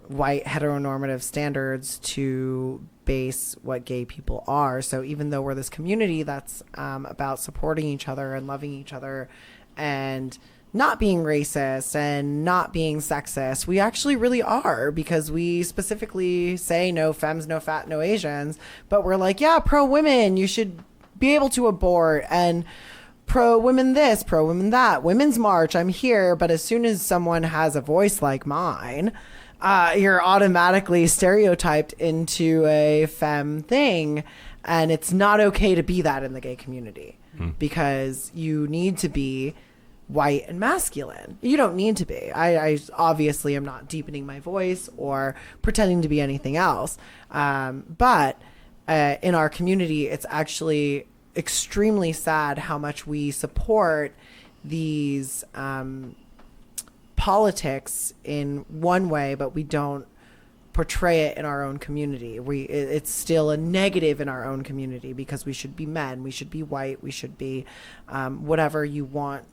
white heteronormative standards to base what gay people are. So even though we're this community that's about supporting each other and loving each other and not being racist and not being sexist, we actually really are, because we specifically say no femmes, no fat, no Asians, but we're like, yeah, pro women, you should be able to abort, and pro women this, pro women that, women's march, I'm here. But as soon as someone has a voice like mine, you're automatically stereotyped into a femme thing, and it's not okay to be that in the gay community because you need to be white and masculine. You don't need to be. I obviously am not deepening my voice or pretending to be anything else. But in our community, it's actually extremely sad how much we support these politics in one way, but we don't portray it in our own community. It's still a negative in our own community because we should be men, we should be white, we should be whatever you want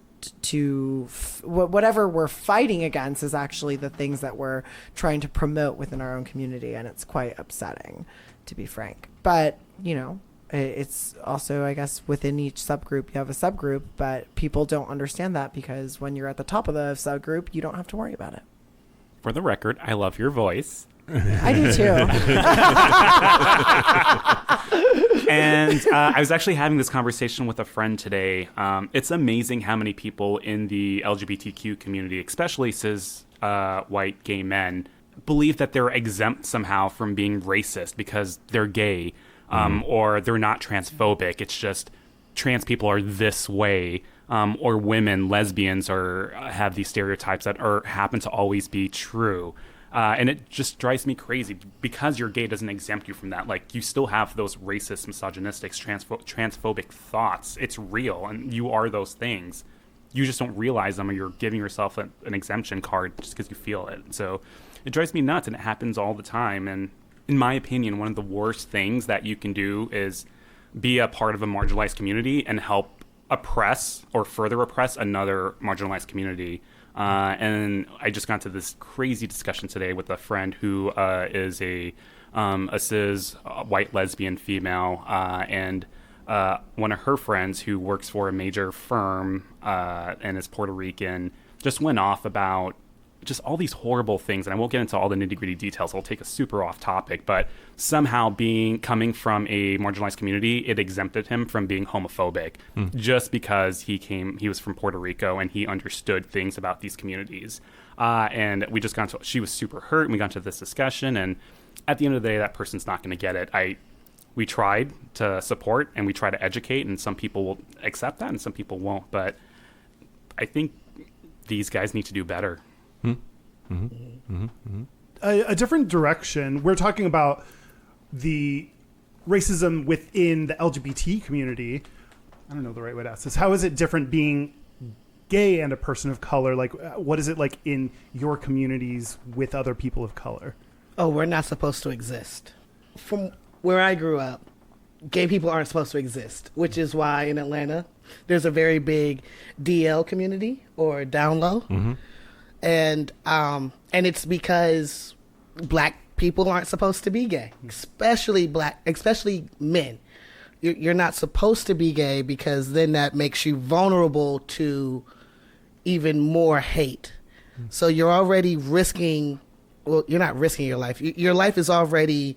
to whatever we're fighting against is actually the things that we're trying to promote within our own community, and it's quite upsetting, to be frank. But you know, it's also, I guess, within each subgroup you have a subgroup, but people don't understand that because when you're at the top of the subgroup, you don't have to worry about it. For the record, I love your voice. I do too. And I was actually having this conversation with a friend today. It's amazing how many people in the LGBTQ community, especially cis white gay men, believe that they're exempt somehow from being racist because they're gay or they're not transphobic. It's just trans people are this way, or women, lesbians, or have these stereotypes that happen to always be true. And it just drives me crazy because you're gay doesn't exempt you from that. Like, you still have those racist, misogynistic, transphobic thoughts. It's real, and you are those things. You just don't realize them, or you're giving yourself an exemption card just because you feel it. So it drives me nuts, and it happens all the time. And in my opinion, one of the worst things that you can do is be a part of a marginalized community and help oppress or further oppress another marginalized community. And I just got into this crazy discussion today with a friend who is a a cis white lesbian female, and one of her friends who works for a major firm and is Puerto Rican just went off about just all these horrible things, and I won't get into all the nitty-gritty details. I'll take us super off topic, but somehow coming from a marginalized community, it exempted him from being homophobic just because he was from Puerto Rico and he understood things about these communities. And we just got into, she was super hurt, and we got into this discussion, and at the end of the day, that person's not going to get it. We tried to support and we try to educate, and some people will accept that and some people won't, but I think these guys need to do better. A different direction. We're talking about the racism within the LGBT community. I don't know the right way to ask this. How is it different being gay and a person of color? Like, what is it like in your communities with other people of color? Oh, we're not supposed to exist. From where I grew up, gay people aren't supposed to exist, which is why in Atlanta there's a very big DL community, or down low. And it's because black people aren't supposed to be gay, especially men. You're not supposed to be gay because then that makes you vulnerable to even more hate. So you're already risking, well, you're not risking your life. Your life is already,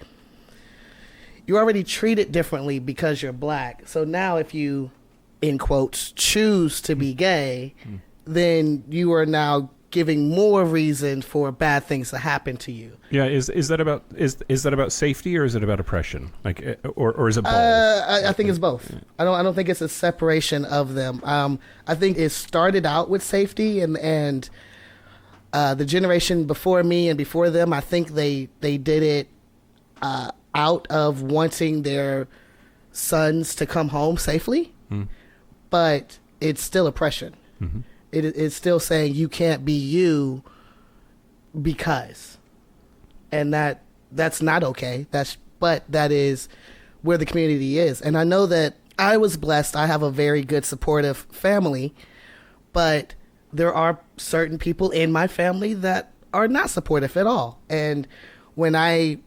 you're already treated differently because you're black. So now if you, in quotes, choose to be gay, then you are now giving more reason for bad things to happen to you. Yeah, is that about safety, or is it about oppression? Like, or is it both? I think it's both. I don't think it's a separation of them. I think it started out with safety, and the generation before me and before them, I think they did it out of wanting their sons to come home safely, but it's still oppression. It's still saying you can't be you because, and that's not okay. But that is where the community is. And I know that I was blessed. I have a very good supportive family, but there are certain people in my family that are not supportive at all. And when I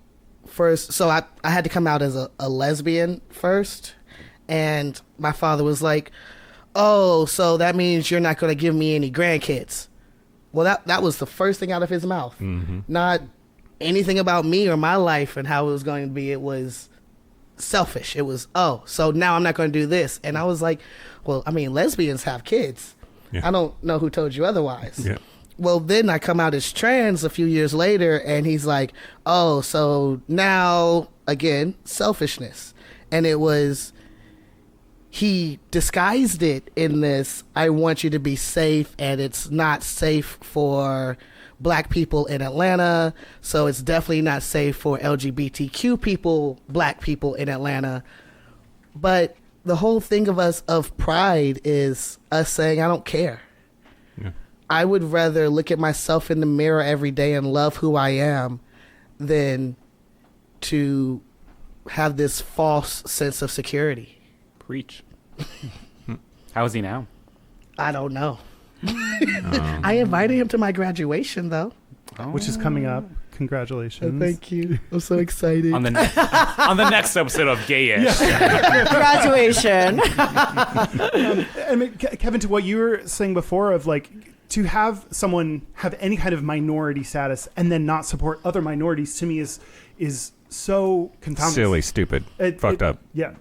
had to come out as a lesbian first, and my father was like, "Oh, so that means you're not going to give me any grandkids." Well, that was the first thing out of his mouth. Not anything about me or my life and how it was going to be. It was selfish. It was, oh, so now I'm not going to do this. And I was like, well, I mean, lesbians have kids. I don't know who told you otherwise. Well, then I come out as trans a few years later, and he's like, oh, so now, again, selfishness. And it was, he disguised it in this, I want you to be safe, and it's not safe for black people in Atlanta, so it's definitely not safe for LGBTQ people, black people in Atlanta. But the whole thing of pride is us saying, I don't care. I would rather look at myself in the mirror every day and love who I am than to have this false sense of security. Preach. How is he now? I don't know. I invited him to my graduation, though. Which is coming up. Congratulations. Thank you. I'm so excited. On the next episode of Gayish. Graduation. I mean, Kevin, to what you were saying before of like, to have someone have any kind of minority status and then not support other minorities, to me is so confounding. Silly, stupid, fucked up. Yep.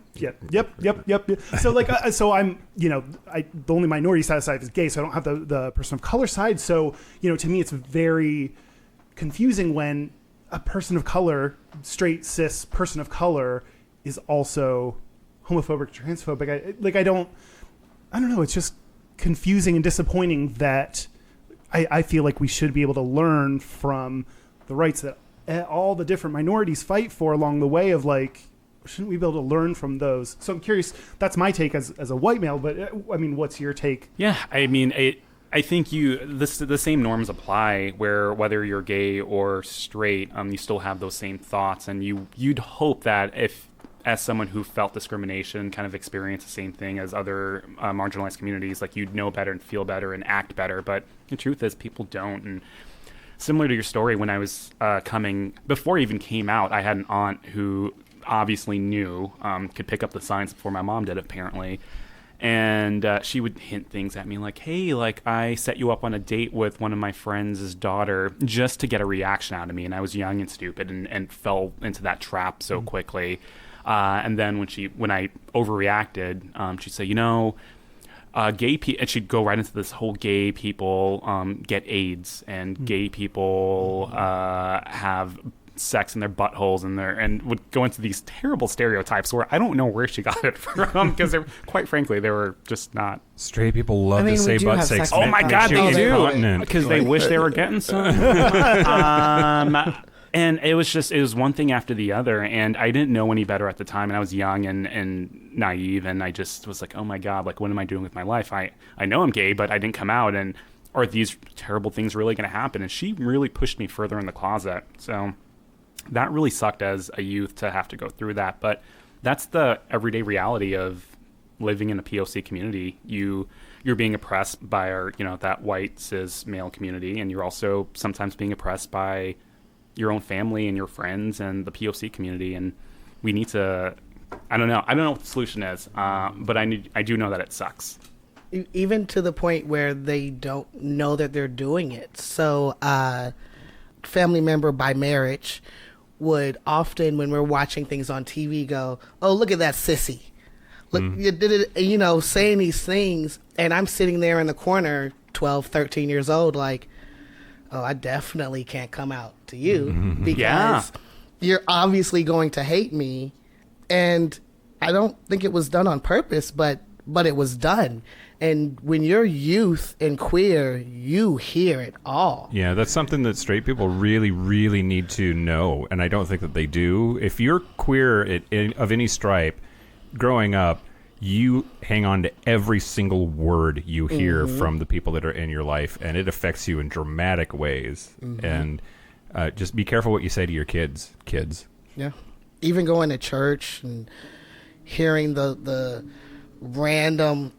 So like, so I'm, the only minority status I have is gay, so I don't have the person of color side. So, to me, it's very confusing when a person of color, straight, cis person of color, is also homophobic, transphobic. I don't know. It's just confusing and disappointing that I feel like we should be able to learn from the rights that all the different minorities fight for along the way of like, shouldn't we be able to learn from those? So I'm curious, that's my take as a white male, but I mean, what's your take? Yeah, I mean, I think the same norms apply where whether you're gay or straight, you still have those same thoughts, and you'd hope that if, as someone who felt discrimination, kind of experienced the same thing as other marginalized communities, like you'd know better and feel better and act better. But the truth is, people don't. And similar to your story, when I was before I even came out, I had an aunt who obviously knew, could pick up the signs before my mom did, apparently. And she would hint things at me like, hey, like, I set you up on a date with one of my friends' daughter just to get a reaction out of me. And I was young and stupid and fell into that trap so quickly. And then when I overreacted, she'd say, gay people, and she'd go right into this whole gay people get AIDS, and gay people have sex in their buttholes and would go into these terrible stereotypes where I don't know where she got it from, because quite frankly, they were just not. Straight people love to say butt sex. Oh my God, they do, because they wish they were getting some. And it was one thing after the other, and I didn't know any better at the time, and I was young and naive, and I just was like, oh my God, like, what am I doing with my life? I know I'm gay, but I didn't come out, and are these terrible things really going to happen? And she really pushed me further in the closet, so that really sucked as a youth to have to go through that. But that's the everyday reality of living in a POC community. You're being oppressed by that white cis male community, and you're also sometimes being oppressed by your own family and your friends and the POC community. And we need to, I don't know what the solution is, but I do know that it sucks. Even to the point where they don't know that they're doing it. So family member by marriage would often, when we're watching things on TV, go, oh, look at that sissy. Look, you did it, saying these things. And I'm sitting there in the corner, 12, 13 years old, like, oh, I definitely can't come out to you because you're obviously going to hate me. And I don't think it was done on purpose, but it was done. And when you're youth and queer, you hear it all. Yeah, that's something that straight people really, really need to know, and I don't think that they do. If you're queer of any stripe, growing up, you hang on to every single word you hear from the people that are in your life, and it affects you in dramatic ways. And just be careful what you say to your kids. Yeah. Even going to church and hearing the random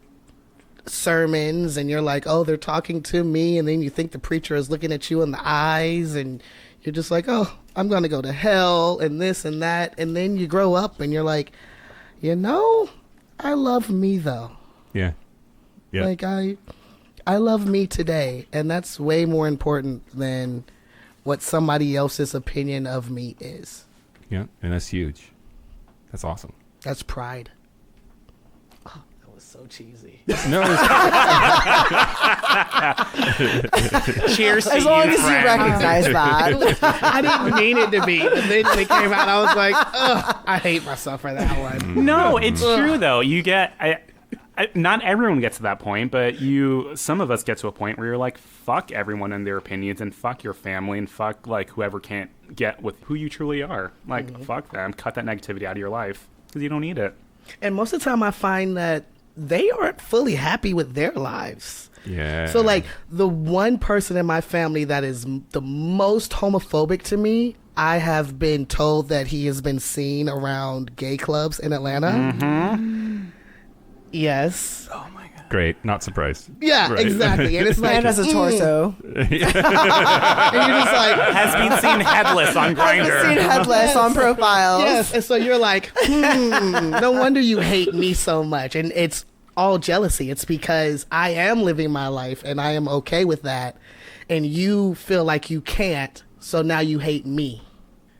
sermons, and you're like, oh, they're talking to me, and then you think the preacher is looking at you in the eyes, and you're just like, oh, I'm going to go to hell, and this and that. And then you grow up and you're like, I love me though. Yeah. Like I love me today, and that's way more important than what somebody else's opinion of me is. Yeah, and that's huge. That's awesome. That's pride. Oh, that was so cheesy. No. Cheers to As you, long as you friend. recognize that. I didn't mean it to be, but then when it came out, I was like, ugh, I hate myself for that one. No, it's true though. You get not everyone gets to that point, but some of us get to a point where you're like, fuck everyone and their opinions, and fuck your family, and fuck like whoever can't get with who you truly are. Like, fuck them. Cut that negativity out of your life because you don't need it. And most of the time I find that they aren't fully happy with their lives. Yeah. So like the one person in my family that is the most homophobic to me, I have been told that he has been seen around gay clubs in Atlanta. Yes. Oh my God. Great. Not surprised. Yeah, Right. exactly. And it's like, And as a torso. and you're just like, Has been seen headless on Grindr. Seen headless on profiles. yes. And so you're like, no wonder you hate me so much. And it's all jealousy. It's because I am living my life and I am okay with that. And you feel like you can't. So now you hate me.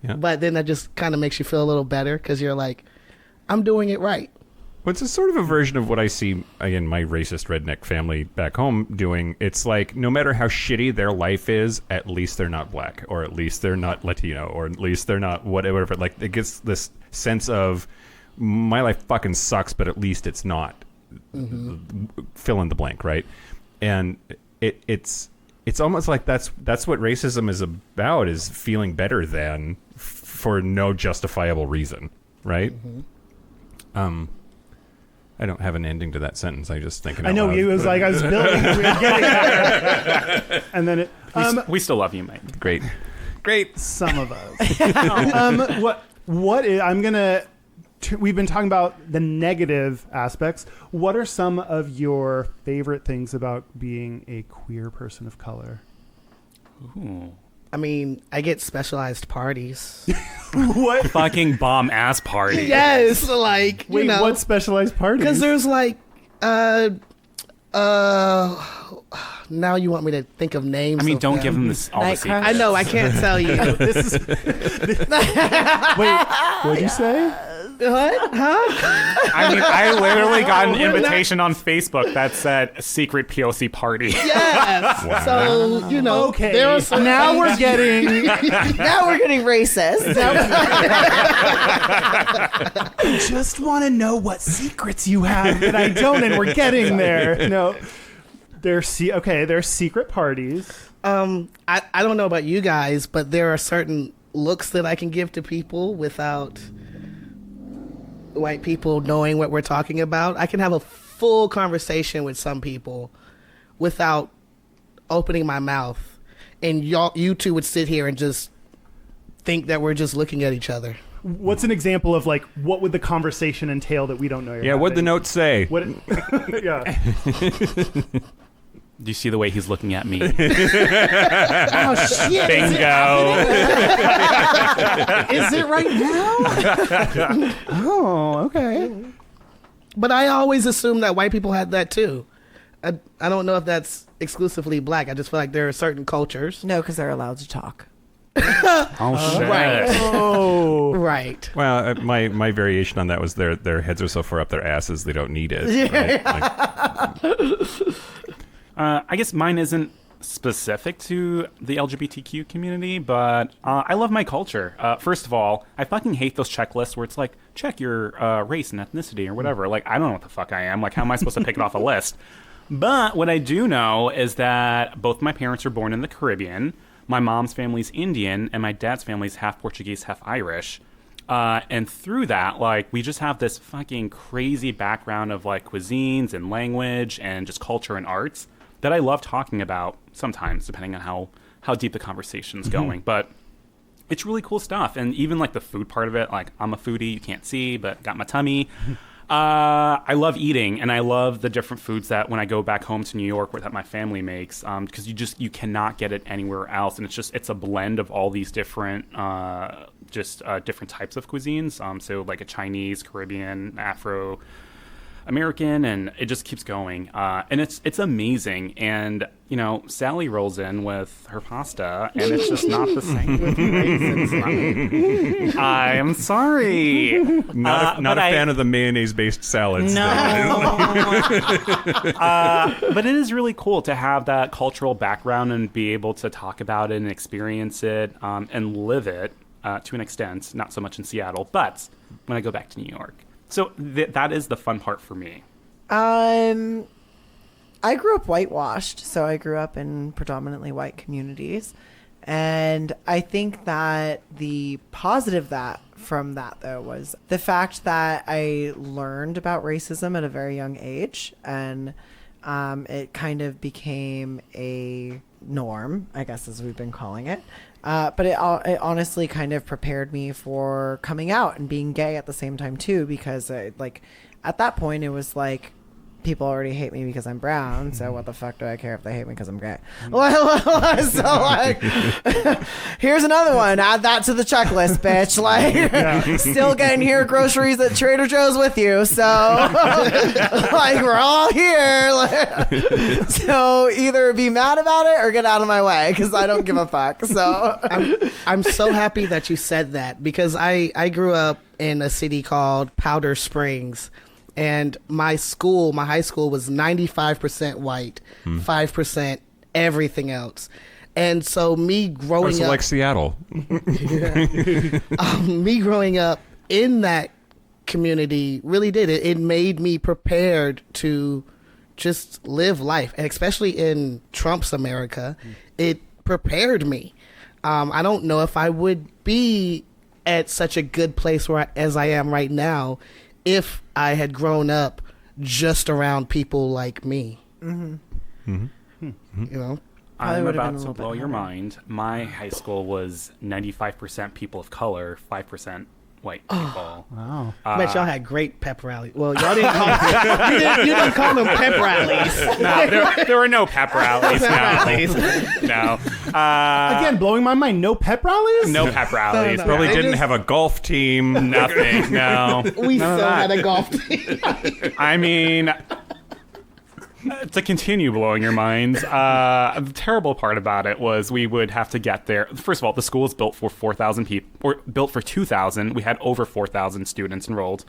Yeah. But then that just kind of makes you feel a little better because you're like, I'm doing it right. Well, it's a sort of a version of what I see, again, my racist redneck family back home doing. It's like, no matter how shitty their life is, at least they're not black, or at least they're not Latino, or at least they're not whatever. Like, it gets this sense of, my life fucking sucks, but at least it's not. Fill in the blank, right? And it's almost like that's what racism is about, is feeling better than for no justifiable reason, right? I don't have an ending to that sentence. I just thinking. I know loud. it was like I was building. We were getting there. And then We still love you, Mike. Great. some of us. What is, I'm gonna. We've been talking about the negative aspects. What are some of your favorite things about being a queer person of color? Ooh. I mean, I get specialized parties. What? Fucking bomb ass party. Yes, like, Wait, you know. what specialized parties? Because there's like, now you want me to think of names. I mean, of don't them. give them this all the Night secrets. crush. I know, I can't tell you. This is. Wait, what'd you say? What? Huh? I mean, I literally got an invitation on Facebook that said a secret POC party. Yes. So, you know, Okay. there are some Now things- we're getting. Now we're getting racist. I just want to know what secrets you have that I don't, and we're getting there. No, there's secret parties. I don't know about you guys, but there are certain looks that I can give to people without white people knowing what we're talking about. I can have a full conversation with some people without opening my mouth, and you two would sit here and just think that we're just looking at each other. What's an example of like what would the conversation entail that we don't know? Yeah, what'd the note say? What? Yeah. Do you see the way he's looking at me? Oh shit! Bingo. Is it right now? Oh, okay. But I always assumed that white people had that too. I don't know if that's exclusively black. I just feel like there are certain cultures. No, because they're allowed to talk. Oh, shit. Right. Oh. Right. Well, my variation on that was their heads are so far up their asses they don't need it. Right? I guess mine isn't specific to the LGBTQ community, but I love my culture. First of all, I fucking hate those checklists where it's like, check your race and ethnicity or whatever. Like, I don't know what the fuck I am. Like, how am I supposed to pick it off a list? But what I do know is that both my parents were born in the Caribbean. My mom's family's Indian, and my dad's family's half Portuguese, half Irish. And through that, like, we just have this fucking crazy background of, like, cuisines and language and just culture and arts that I love talking about sometimes, depending on how deep the conversation's going. But it's really cool stuff. And even, like, the food part of it, like, I'm a foodie, you can't see, but got my tummy. I love eating, and I love the different foods that when I go back home to New York that my family makes, because you cannot get it anywhere else, and it's a blend of all these different different types of cuisines. So like a Chinese, Caribbean, Afro American, and it just keeps going. And it's amazing. And you know, Sally rolls in with her pasta, and it's just not the same. I am sorry. Not a fan of the mayonnaise-based salads. No. But it is really cool to have that cultural background and be able to talk about it and experience it and live it to an extent. Not so much in Seattle, but when I go back to New York. So that is the fun part for me. I grew up whitewashed, so I grew up in predominantly white communities. And I think that the positive from that, though, was the fact that I learned about racism at a very young age. And it kind of became a norm, I guess, as we've been calling it. But it honestly kind of prepared me for coming out and being gay at the same time, too, because at that point, it was like, people already hate me because I'm brown, so what the fuck do I care if they hate me because I'm gay? So, like, here's another one. Add that to the checklist, bitch. Like, still getting here groceries at Trader Joe's with you, so, like, we're all here. Like, so either be mad about it or get out of my way, because I don't give a fuck. So I'm so happy that you said that, because I grew up in a city called Powder Springs. And my high school was 95% white, 5% everything else. And so me growing up... like Seattle. me growing up in that community really did. It made me prepared to just live life. And especially in Trump's America, it prepared me. I don't know if I would be at such a good place as I am right now if I had grown up just around people like me. You know? I'm would've been about a to little blow bit your harder. mind. My high school was 95% people of color, 5% white people. Wow. I bet y'all had great pep rallies. Well, y'all didn't call you didn't call them pep rallies. No, there were no pep rallies. Pep rallies. No. Again, blowing my mind. No pep rallies? No pep rallies. No. Probably They didn't just- have a golf team. Nothing. No. We still had a golf team. I mean, to continue blowing your minds, the terrible part about it was we would have to get there. First of all, the school is built for 4,000 people, or built for 2,000. We had over 4,000 students enrolled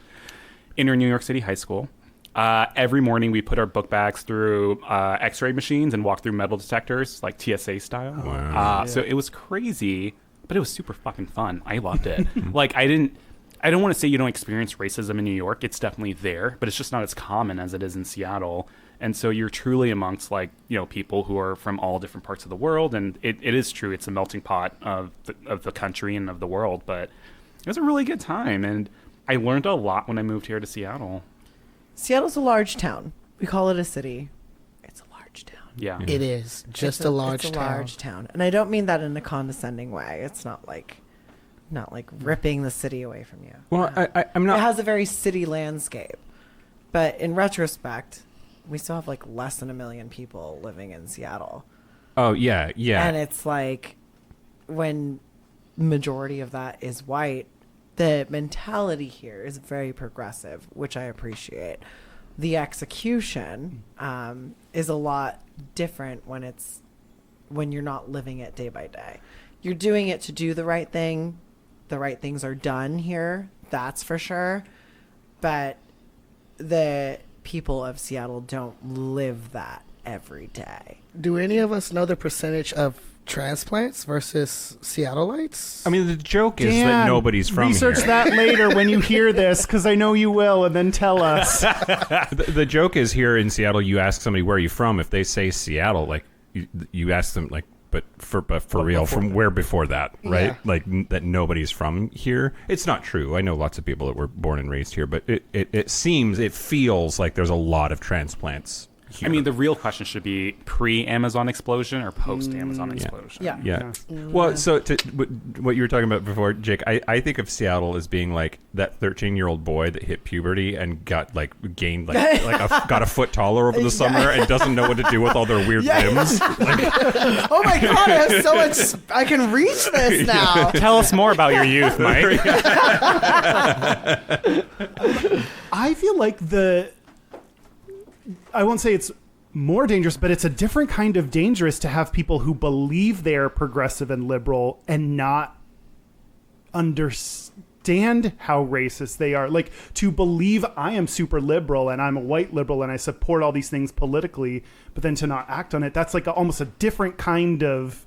in our New York City high school. Every morning we put our book bags through x-ray machines and walk through metal detectors, like TSA style. Wow. So it was crazy, but it was super fucking fun. I loved it. Like, I don't want to say you don't experience racism in New York. It's definitely there, but it's just not as common as it is in Seattle. And so you're truly amongst, like, you know, people who are from all different parts of the world. And it is true. It's a melting pot of the country and of the world. But it was a really good time. And I learned a lot when I moved here to Seattle. Seattle's a large town. We call it a city. It's a large town. Yeah. It is just a large it's a town. large town. And I don't mean that in a condescending way. It's not like ripping the city away from you. Well, I'm It not. has a very city landscape. But in retrospect, we still have like less than 1 million people living in Seattle. Oh yeah, yeah. And it's like when majority of that is white, the mentality here is very progressive, which I appreciate. The execution is a lot different when you're not living it day by day. You're doing it to do the right thing. The right things are done here, that's for sure. But the people of Seattle don't live that every day. Do any of us know the percentage of transplants versus Seattleites? I mean, the joke is that Dan, nobody's from research here. that later when you hear this, because I know you will, and then tell us. The joke is here in Seattle. You ask somebody where are you from. If they say Seattle, like you ask them like, but for real, from where before that, right? Yeah. Like that nobody's from here. It's not true. I know lots of people that were born and raised here, but it feels like there's a lot of transplants here. I mean, the real question should be pre-Amazon explosion or post-Amazon explosion. Yeah. Yeah. Well, so what you were talking about before, Jake, I think of Seattle as being like that 13-year-old boy that hit puberty and got gained got a foot taller over the summer and doesn't know what to do with all their weird limbs. Oh my God, I have so much. I can reach this now. Tell us more about your youth, Mike. I feel like I won't say it's more dangerous, but it's a different kind of dangerous to have people who believe they are progressive and liberal and not understand how racist they are. Like, to believe I am super liberal and I'm a white liberal and I support all these things politically, but then to not act on it, that's like almost a different kind of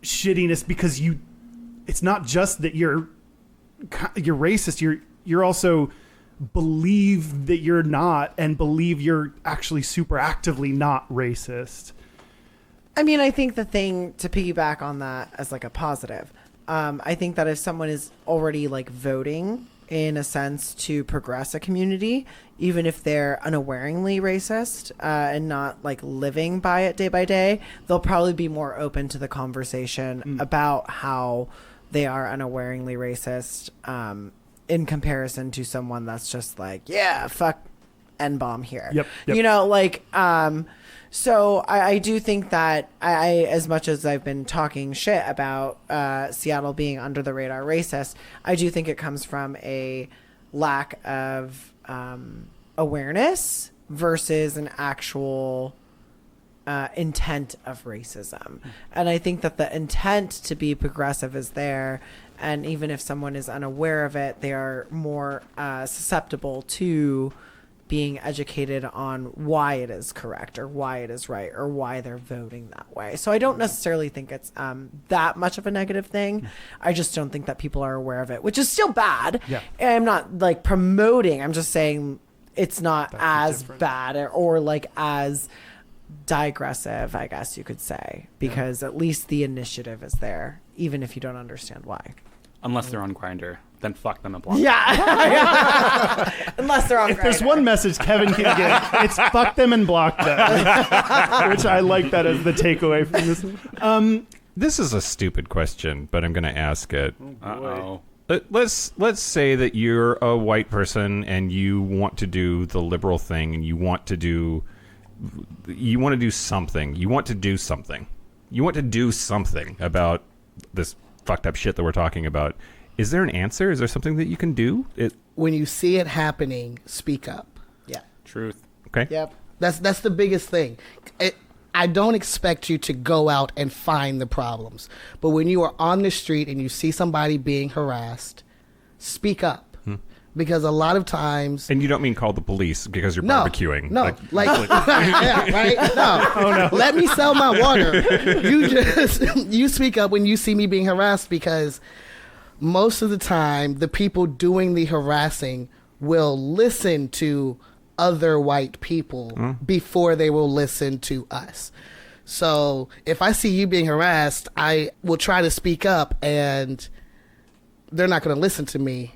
shittiness, because it's not just that you're racist, you're also believe that you're not, and believe you're actually super actively not racist. I mean, I think the thing to piggyback on that as like a positive, I think that if someone is already like voting in a sense to progress a community, even if they're unawareingly racist and not like living by it day by day, they'll probably be more open to the conversation about how they are unawareingly racist in comparison to someone that's just like, yeah, fuck N-bomb here. Yep. You know, like, so I do think that I, as much as I've been talking shit about Seattle being under the radar racist, I do think it comes from a lack of awareness versus an actual intent of racism. And I think that the intent to be progressive is there. And even if someone is unaware of it, they are more susceptible to being educated on why it is correct or why it is right or why they're voting that way. So I don't necessarily think it's that much of a negative thing. I just don't think that people are aware of it, which is still bad. Yeah. And I'm not like promoting. I'm just saying it's not as bad or like as digressive, I guess you could say, because at least the initiative is there, even if you don't understand why. Unless they're on Grindr, then fuck them and block them. Yeah. Unless they're on If there's Grindr. one message Kevin can get, it's fuck them and block them. Which I like that as the takeaway from this. This is a stupid question, but I'm going to ask it. Uh-oh. let's say that you're a white person and you want to do the liberal thing, and you want to do something. You want to do something about this fucked up shit that we're talking about. Is there an answer? Is there something that you can do? When you see it happening, speak up. Yeah. Truth. Okay. Yep. That's the biggest thing. I don't expect you to go out and find the problems. But when you are on the street and you see somebody being harassed, speak up. Because a lot of times... And you don't mean call the police because you're barbecuing. No, yeah, right? No. Oh, no. Let me sell my water. You speak up when you see me being harassed, because most of the time the people doing the harassing will listen to other white people before they will listen to us. So if I see you being harassed, I will try to speak up, and they're not going to listen to me.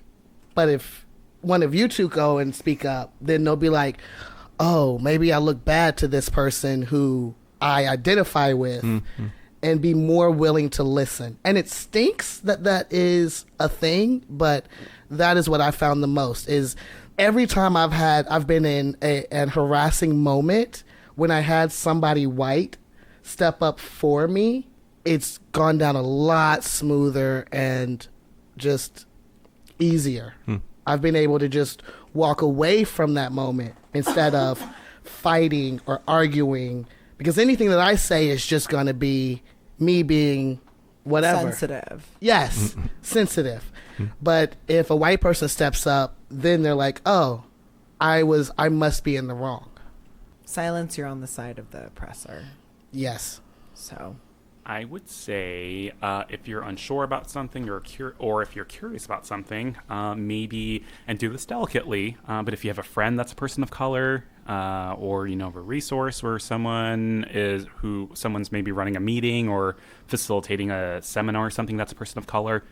But if one of you two go and speak up, then they'll be like, oh, maybe I look bad to this person who I identify with, and be more willing to listen. And it stinks that is a thing, but that is what I found the most is every time I've been in an harassing moment, when I had somebody white step up for me, it's gone down a lot smoother and just easier. I've been able to just walk away from that moment instead of fighting or arguing, because anything that I say is just going to be me being whatever. Sensitive. Yes, sensitive. But if a white person steps up, then they're like, oh, I must be in the wrong. Silence, you're on the side of the oppressor. Yes. So I would say if you're unsure about something or if you're curious about something, maybe, and do this delicately, but if you have a friend that's a person of color, or of a resource where someone's maybe running a meeting or facilitating a seminar or something that's a person of color,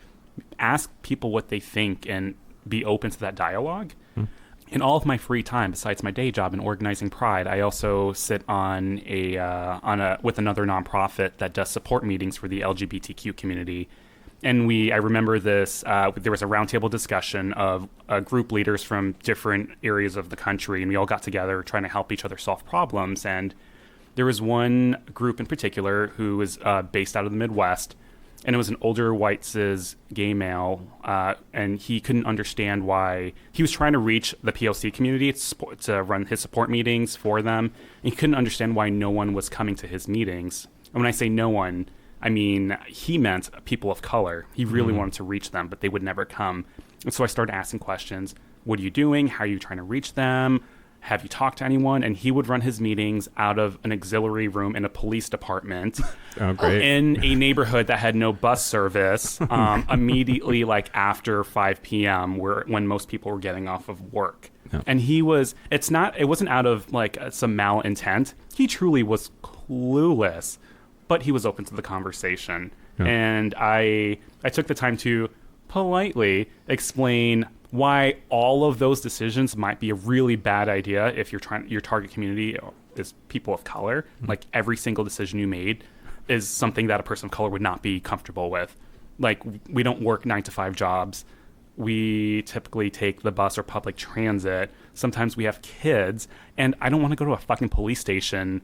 ask people what they think and be open to that dialogue. In all of my free time, besides my day job in organizing Pride, I also sit on with another nonprofit that does support meetings for the LGBTQ community. And I remember this, there was a roundtable discussion of group leaders from different areas of the country, and we all got together trying to help each other solve problems. And there was one group in particular who was based out of the Midwest, and it was an older white cis gay male, and he couldn't understand why he was trying to reach the POC community to run his support meetings for them. And he couldn't understand why no one was coming to his meetings. And when I say no one, I mean he meant people of color. He really wanted to reach them, but they would never come. And so I started asking questions. What are you doing? How are you trying to reach them? Have you talked to anyone? And he would run his meetings out of an auxiliary room in a police department. Oh, great. In a neighborhood that had no bus service, immediately after 5 p.m. when most people were getting off of work. Yeah. And it wasn't out of some malintent. He truly was clueless, but he was open to the conversation. Yeah. And I took the time to politely explain why all of those decisions might be a really bad idea if your target community is people of color. Like every single decision you made is something that a person of color would not be comfortable with. Like we don't work 9-to-5 jobs. We typically take the bus or public transit. Sometimes we have kids, and I don't want to go to a fucking police station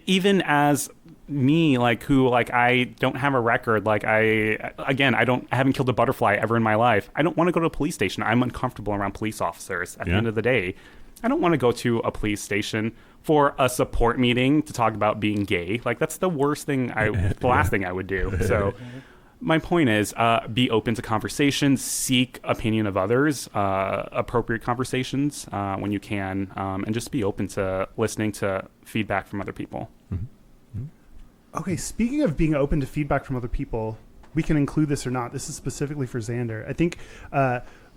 even as me, who I don't have a record, I haven't killed a butterfly ever in my life. I don't want to go to a police station. I'm uncomfortable around police officers. At the end of the day, I don't want to go to a police station for a support meeting to talk about being gay. That's the worst thing, the last thing I would do. So my point is, be open to conversations, seek opinion of others, appropriate conversations when you can, and just be open to listening to feedback from other people. Okay, speaking of being open to feedback from other people, we can include this or not. This is specifically for Xander. I think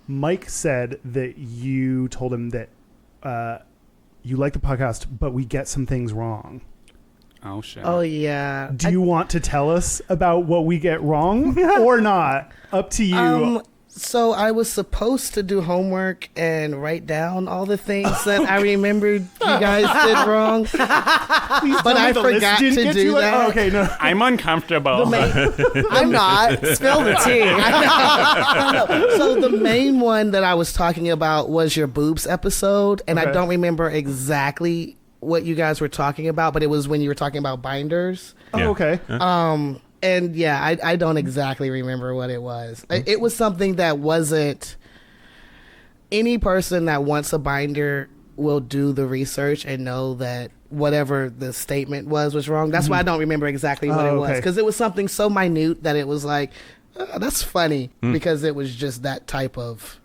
Mike said that you told him that you like the podcast, but we get some things wrong. Oh, shit. Oh, yeah. Do you want to tell us about what we get wrong or not? Up to you. So I was supposed to do homework and write down all the things that I remembered you guys did wrong, but I forgot to do that. Oh, okay, no. I'm uncomfortable. I'm not. Spill the tea. So the main one that I was talking about was your boobs episode, and I Okay. don't remember exactly what you guys were talking about, but it was when you were talking about binders. Oh, Yeah. okay. And yeah, I don't exactly remember what it was. It was something that wasn't. Any person that wants a binder will do the research and know that whatever the statement was wrong. That's why I don't remember exactly what it was, okay. because it was something so minute that it was like, that's funny, because it was just that type of.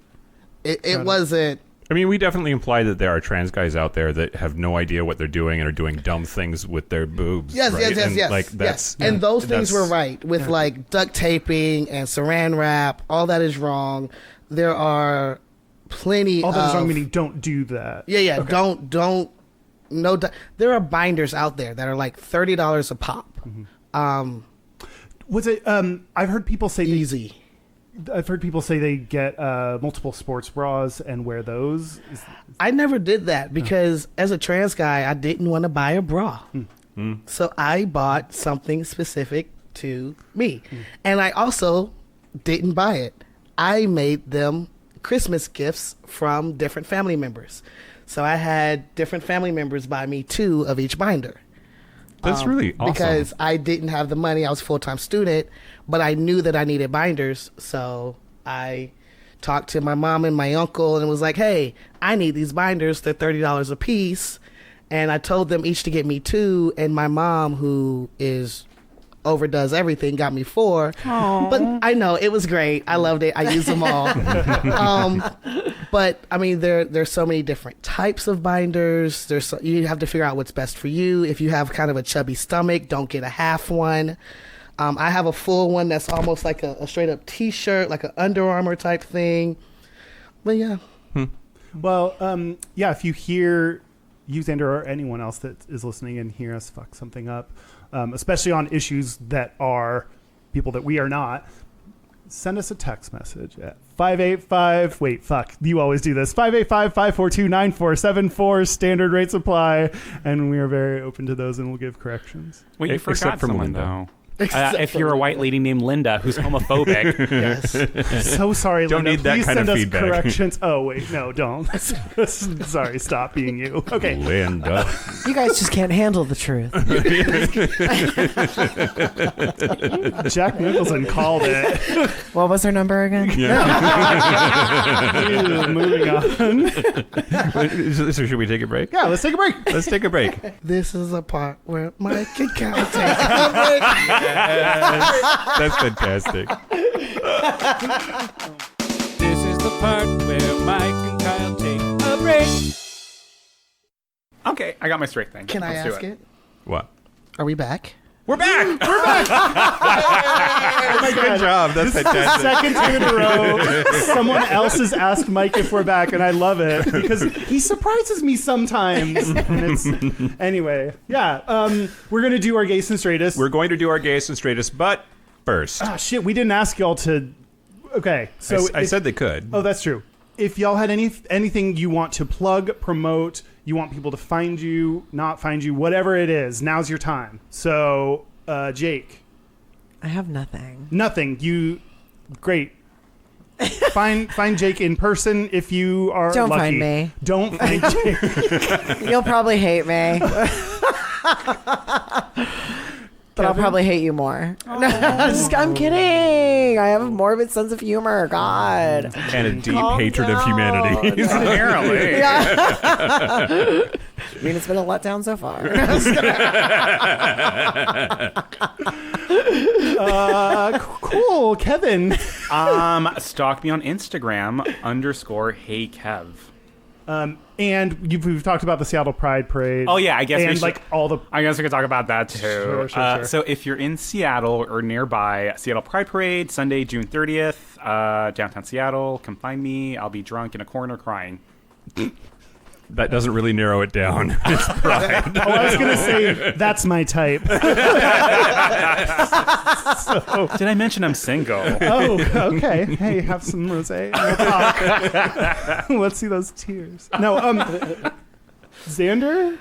It wasn't. I mean, we definitely imply that there are trans guys out there that have no idea what they're doing and are doing dumb things with their boobs. Yes, right? yes, yes, And, yes. Like that's yes. And those things that's- were right with like duct taping and saran wrap. All that is wrong. There are plenty. All that is of, wrong, meaning don't do that. Yeah. Okay. Don't. No. There are binders out there that are like $30 a pop. Was it? I've heard people say Easy. I've heard people say they get multiple sports bras and wear those. I never did that because as a trans guy, I didn't want to buy a bra. So I bought something specific to me. And I also didn't buy it. I made them Christmas gifts from different family members. So I had different family members buy me 2 of each binder. That's really awesome. Because I didn't have the money. I was a full-time student, but I knew that I needed binders. So I talked to my mom and my uncle and was like, hey, I need these binders. They're $30 a piece. And I told them each to get me 2. And my mom, who overdoes everything, got me 4. But I know it was great. I loved it. I used them all. But I mean, there's so many different types of binders. You have to figure out what's best for you. If you have kind of a chubby stomach, don't get a half one. I have a full one that's almost like a straight up T-shirt, like an Under Armour type thing. But yeah. Well, yeah. If you hear you, Xander, or anyone else that is listening and hear us fuck something up, especially on issues that are people that we are not, send us a text message at 585. Wait, fuck. You always do this. 585-542-9474. Standard rates apply, and we are very open to those, and we'll give corrections. Wait, you Except forgot for someone, Melinda. though. If you're a white lady named Linda who's homophobic, Yes. So sorry, Don't Linda. need that Please kind of send us feedback. corrections. Oh wait, no, don't. Sorry, stop being you. Okay. Linda. You guys just can't handle the truth. Jack Nicholson called it. What was her number again? Ew, moving on. So should we take a break? Yeah, let's take a break. Let's take a break. This is a part where Mike can count. Take That's fantastic. This is the part where Mike and Kyle take a break. okay, I got my straight thing. Can I Let's do ask it? What? Are we back? We're back. Good job. That's fantastic. Second time in a row, someone else has asked Mike if we're back, and I love it because he surprises me sometimes. And it's, anyway, yeah, we're gonna do our gays and straightest. We're going to do our gayest and straightest, but first, Shit, we didn't ask y'all to. Okay, so I said they could. Oh, that's true. If y'all had anything you want to plug, promote, you want people to find you, not find you, whatever it is, now's your time. So, Jake. I have nothing. Nothing. Great. Find Jake in person if you are Don't lucky. find me. Don't find Jake. You'll probably hate me. But I'll probably hate you more. No, I'm kidding. I have a morbid sense of humor. God. And a deep Calm hatred of down. humanity. Apparently. I mean, it's been a letdown so far. Cool, Kevin. Stalk me on Instagram _HeyKev. And we've talked about the Seattle Pride Parade. Oh yeah, I guess we and should- like all the. I guess we could talk about that too. Sure. So if you're in Seattle or nearby, Seattle Pride Parade, Sunday, June 30th, downtown Seattle, come find me. I'll be drunk in a corner crying. That doesn't really narrow it down. It's pride. Oh, I was going to say, that's my type. Did I mention I'm single? Oh, okay. Hey, have some rosé. We'll talk. Let's see those tears. No, Xander?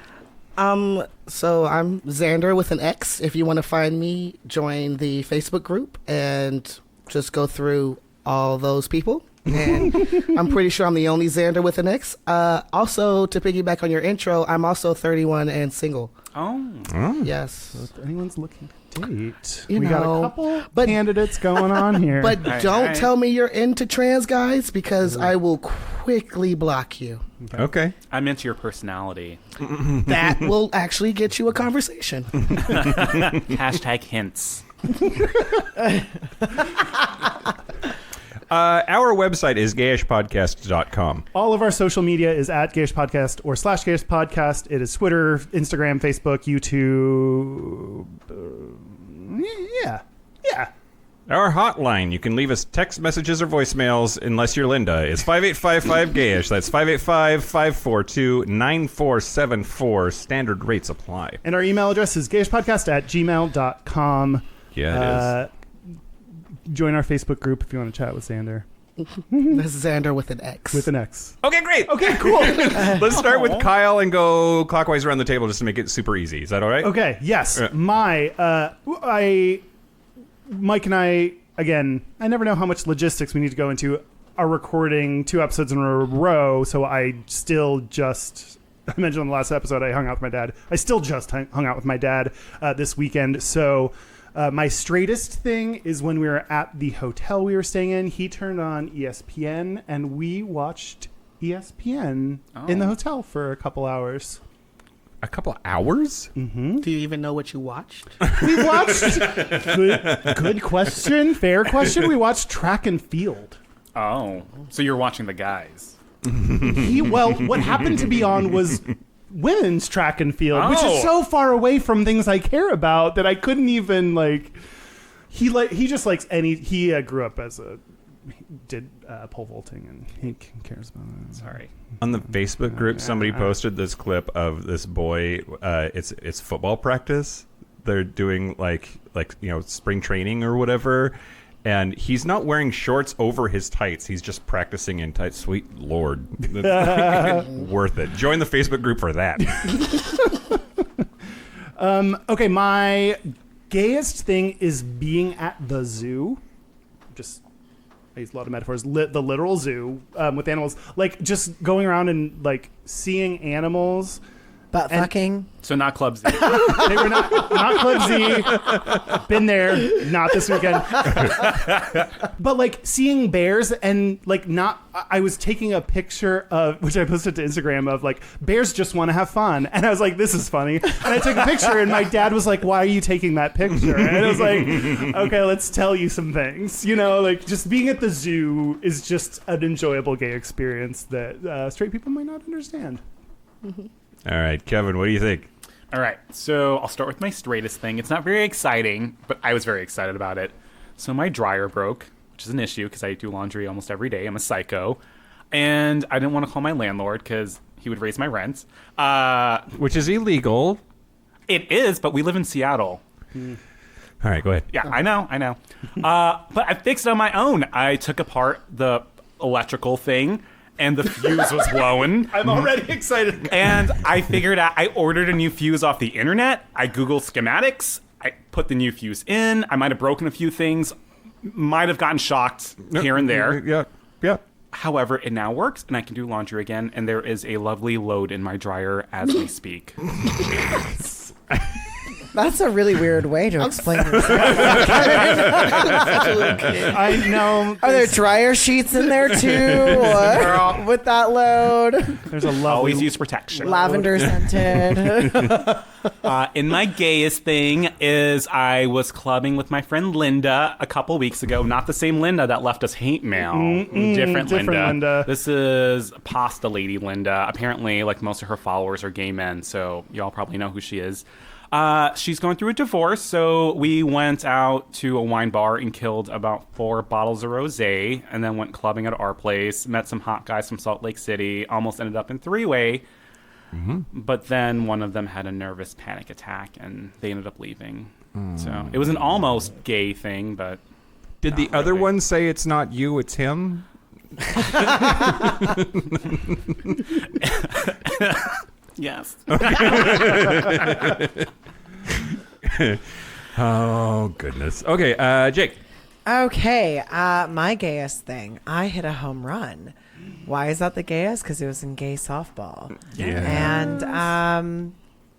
So I'm Xander with an X. If you want to find me, join the Facebook group and just go through all those people. And I'm pretty sure I'm the only Xander with an X. Also, to piggyback on your intro, I'm also 31 and single. Oh. Yes. So if anyone's looking to date, You we got know, a couple but- candidates going on here. But Right, don't right. tell me you're into trans guys because I will quickly block you. Okay. I'm into your personality. That will actually get you a conversation. Hashtag hints. Our website is gayishpodcast.com. all of our social media is at Gayish Podcast or /Gayish Podcast. It is Twitter, Instagram, Facebook, YouTube. Yeah. Our hotline, you can leave us text messages or voicemails, unless you're Linda. It's 5855-GAYISH. That's 585-542-9474. Standard rates apply. And our email address is gayishpodcast@gmail.com. Yeah, it is. Join our Facebook group if you want to chat with Xander. That's Xander with an X. With an X. Okay, great. Okay, cool. Let's start with Kyle and go clockwise around the table just to make it super easy. Is that all right? Okay, yes. Yeah. Mike and I, again, I never know how much logistics we need to go into, are recording 2 episodes in a row, so I mentioned on the last episode I hung out with my dad. I still just hung out with my dad this weekend, so my straightest thing is when we were at the hotel we were staying in, he turned on ESPN, and we watched ESPN in the hotel for a couple hours. A couple hours? Do you even know what you watched? We watched. Good question. Fair question. We watched track and field. Oh. So you're watching the guys. What happened to be on was women's track and field, which is Oh. so far away from things I care about that I couldn't even He just likes any. He grew up as did pole vaulting, and he cares about it. Sorry. On the Facebook group, somebody posted this clip of this boy. It's football practice. They're doing like spring training or whatever, and he's not wearing shorts over his tights. He's just practicing in tights. Sweet Lord, that's worth it. Join the Facebook group for that. Okay, my gayest thing is being at the zoo. I use a lot of metaphors. The literal zoo with animals, like just going around and like seeing animals. Butt fucking. So not Club Z. They were not Club Z. Been there, not this weekend. But like seeing bears and like not. I was taking a picture of, which I posted to Instagram, of like bears just want to have fun, and I was like, this is funny. And I took a picture, and my dad was like, why are you taking that picture? And I was like, okay, let's tell you some things. Like just being at the zoo is just an enjoyable gay experience that straight people might not understand. All right, Kevin, what do you think? All right, so I'll start with my straightest thing. It's not very exciting, but I was very excited about it. So my dryer broke, which is an issue because I do laundry almost every day. I'm a psycho. And I didn't want to call my landlord because he would raise my rent. Which is illegal. It is, but we live in Seattle. All right, go ahead. Yeah, I know. But I fixed it on my own. I took apart the electrical thing, and the fuse was blowing. I'm already excited. And I figured out, I ordered a new fuse off the internet. I Googled schematics. I put the new fuse in. I might have broken a few things. Might have gotten shocked here and there. Yeah. However, it now works, and I can do laundry again, and there is a lovely load in my dryer as we speak. That's a really weird way to explain this. I know. Are there dryer sheets in there too? What? With that load? There's a lovely. Always use protection. Lavender scented. In my gayest thing is I was clubbing with my friend Linda a couple weeks ago. Not the same Linda that left us hate mail. Different Linda. This is Pasta Lady Linda. Apparently, like most of her followers are gay men, so y'all probably know who she is. She's going through a divorce, so we went out to a wine bar and killed about 4 bottles of rosé, and then went clubbing at our place. Met some hot guys from Salt Lake City. Almost ended up in 3-way, but then one of them had a nervous panic attack, and they ended up leaving. So it was an almost gay thing, but Did the other one say it's not you, it's him? yes. Oh, goodness. Okay, Jake. Okay, my gayest thing. I hit a home run. Why is that the gayest? Because it was in gay softball. Yeah. And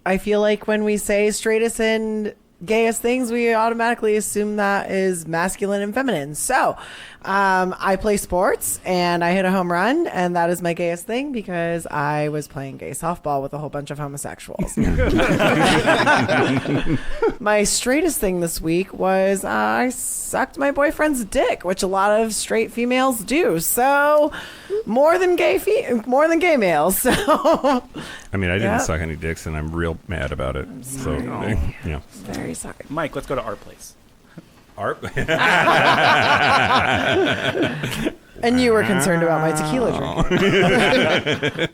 I feel like when we say straightest and gayest things, we automatically assume that is masculine and feminine. So I play sports and I hit a home run, and that is my gayest thing because I was playing gay softball with a whole bunch of homosexuals. My straightest thing this week was I sucked my boyfriend's dick, which a lot of straight females do. So more than gay males. So I mean, I didn't suck any dicks, and I'm real mad about it. So, yeah. Very sorry. Mike, let's go to our place. Art. And you were concerned about my tequila drinking.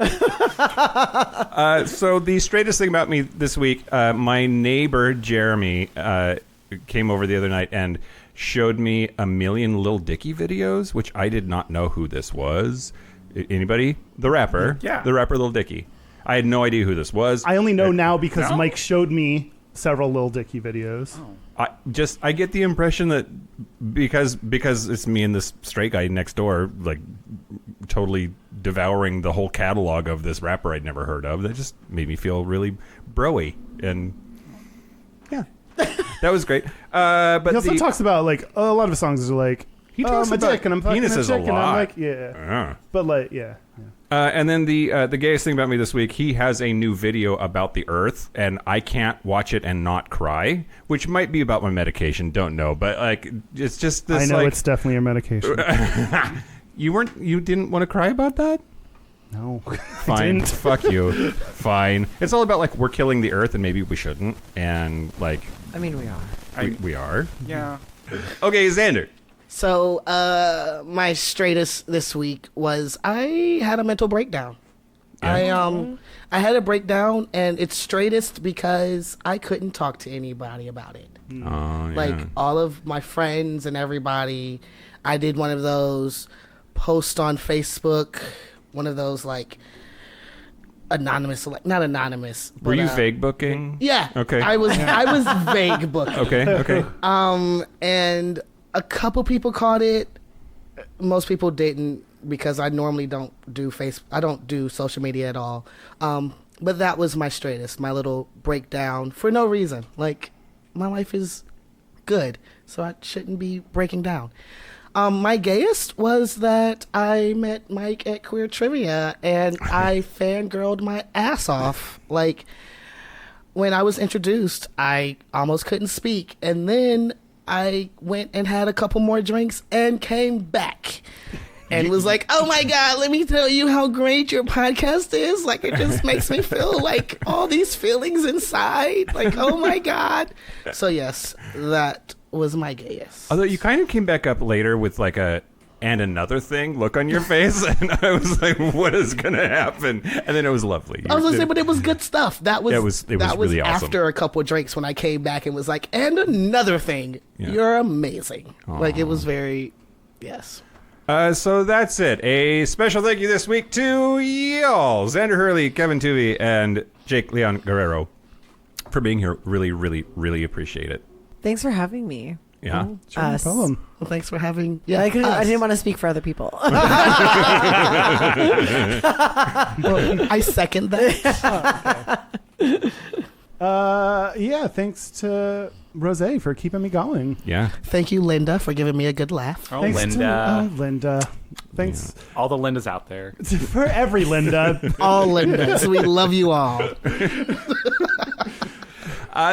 So the straightest thing about me this week, my neighbor Jeremy came over the other night and showed me a million Lil Dicky videos, which I did not know who this was. Anybody? The rapper. Yeah. The rapper Lil Dicky. I had no idea who this was. I only know now because No? Mike showed me several Lil Dicky videos. I get the impression that because it's me and this straight guy next door, like totally devouring the whole catalog of this rapper I'd never heard of, that just made me feel really bro-y. And yeah, that was great. But He also talks about like a lot of his songs are like He talks my about dick and I'm fucking a penises chick a and I'm lot. like yeah, but like yeah. And then the gayest thing about me this week, he has a new video about the Earth, and I can't watch it and not cry, which might be about my medication. Don't know, but like it's just this. I know like, it's definitely your medication. You didn't want to cry about that? No, Fine, fuck you. Fine. It's all about like we're killing the Earth, and maybe we shouldn't, and like I mean, we are. we are. Yeah. Okay, Xander. So, my straightest this week was I had a mental breakdown. Yeah. I had a breakdown, and it's straightest because I couldn't talk to anybody about it. Oh, yeah. Like all of my friends and everybody, I did one of those posts on Facebook, one of those like anonymous, like not anonymous. Were but, you vague booking? Yeah. Okay. I was vague booking. Okay. And a couple people caught it. Most people didn't because I normally don't do I don't do social media at all. But that was my straightest, my little breakdown for no reason. Like my life is good, so I shouldn't be breaking down. My gayest was that I met Mike at Queer Trivia and I fangirled my ass off. Like when I was introduced, I almost couldn't speak, and then I went and had a couple more drinks and came back and was like, oh my God, let me tell you how great your podcast is. Like, it just makes me feel like all these feelings inside. Like, oh my God. So yes, that was my gayest. Although you kind of came back up later with like and another thing look on your face, and I was like, what is going to happen? And then it was lovely. I was going to say, but it was good stuff. That was, it was really awesome. After a couple of drinks when I came back and was like, and another thing, you're amazing. Aww. Like, it was very, yes. So that's it. A special thank you this week to y'all, Xander Hurley, Kevin Toovey, and Jake Leon-Guerrero for being here. Really, really, really appreciate it. Thanks for having me. Yeah. Sure, no problem. Well, thanks for having. Yeah, I didn't want to speak for other people. Well, I second that. Yeah, thanks to Rosé for keeping me going. Yeah. Thank you, Linda, for giving me a good laugh. Oh, Thanks Linda. to Linda. Thanks All the Lindas out there. for every Linda. All Lindas, we love you all.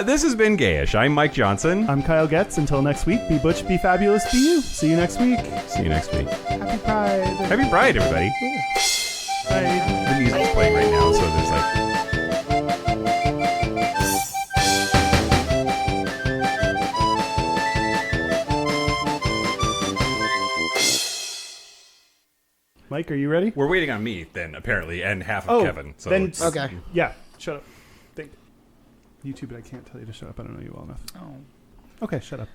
This has been Gayish. I'm Mike Johnson. I'm Kyle Getz. Until next week, be butch, be fabulous, be you. See you next week. See you next week. Happy Pride. Happy Pride, everybody. Bye. The music's playing right now, so there's like... Mike, are you ready? We're waiting on me then, apparently, and half of Kevin. So then it's- Okay. Yeah, shut up. YouTube, but I can't tell you to shut up. I don't know you well enough. Oh. Okay, shut up.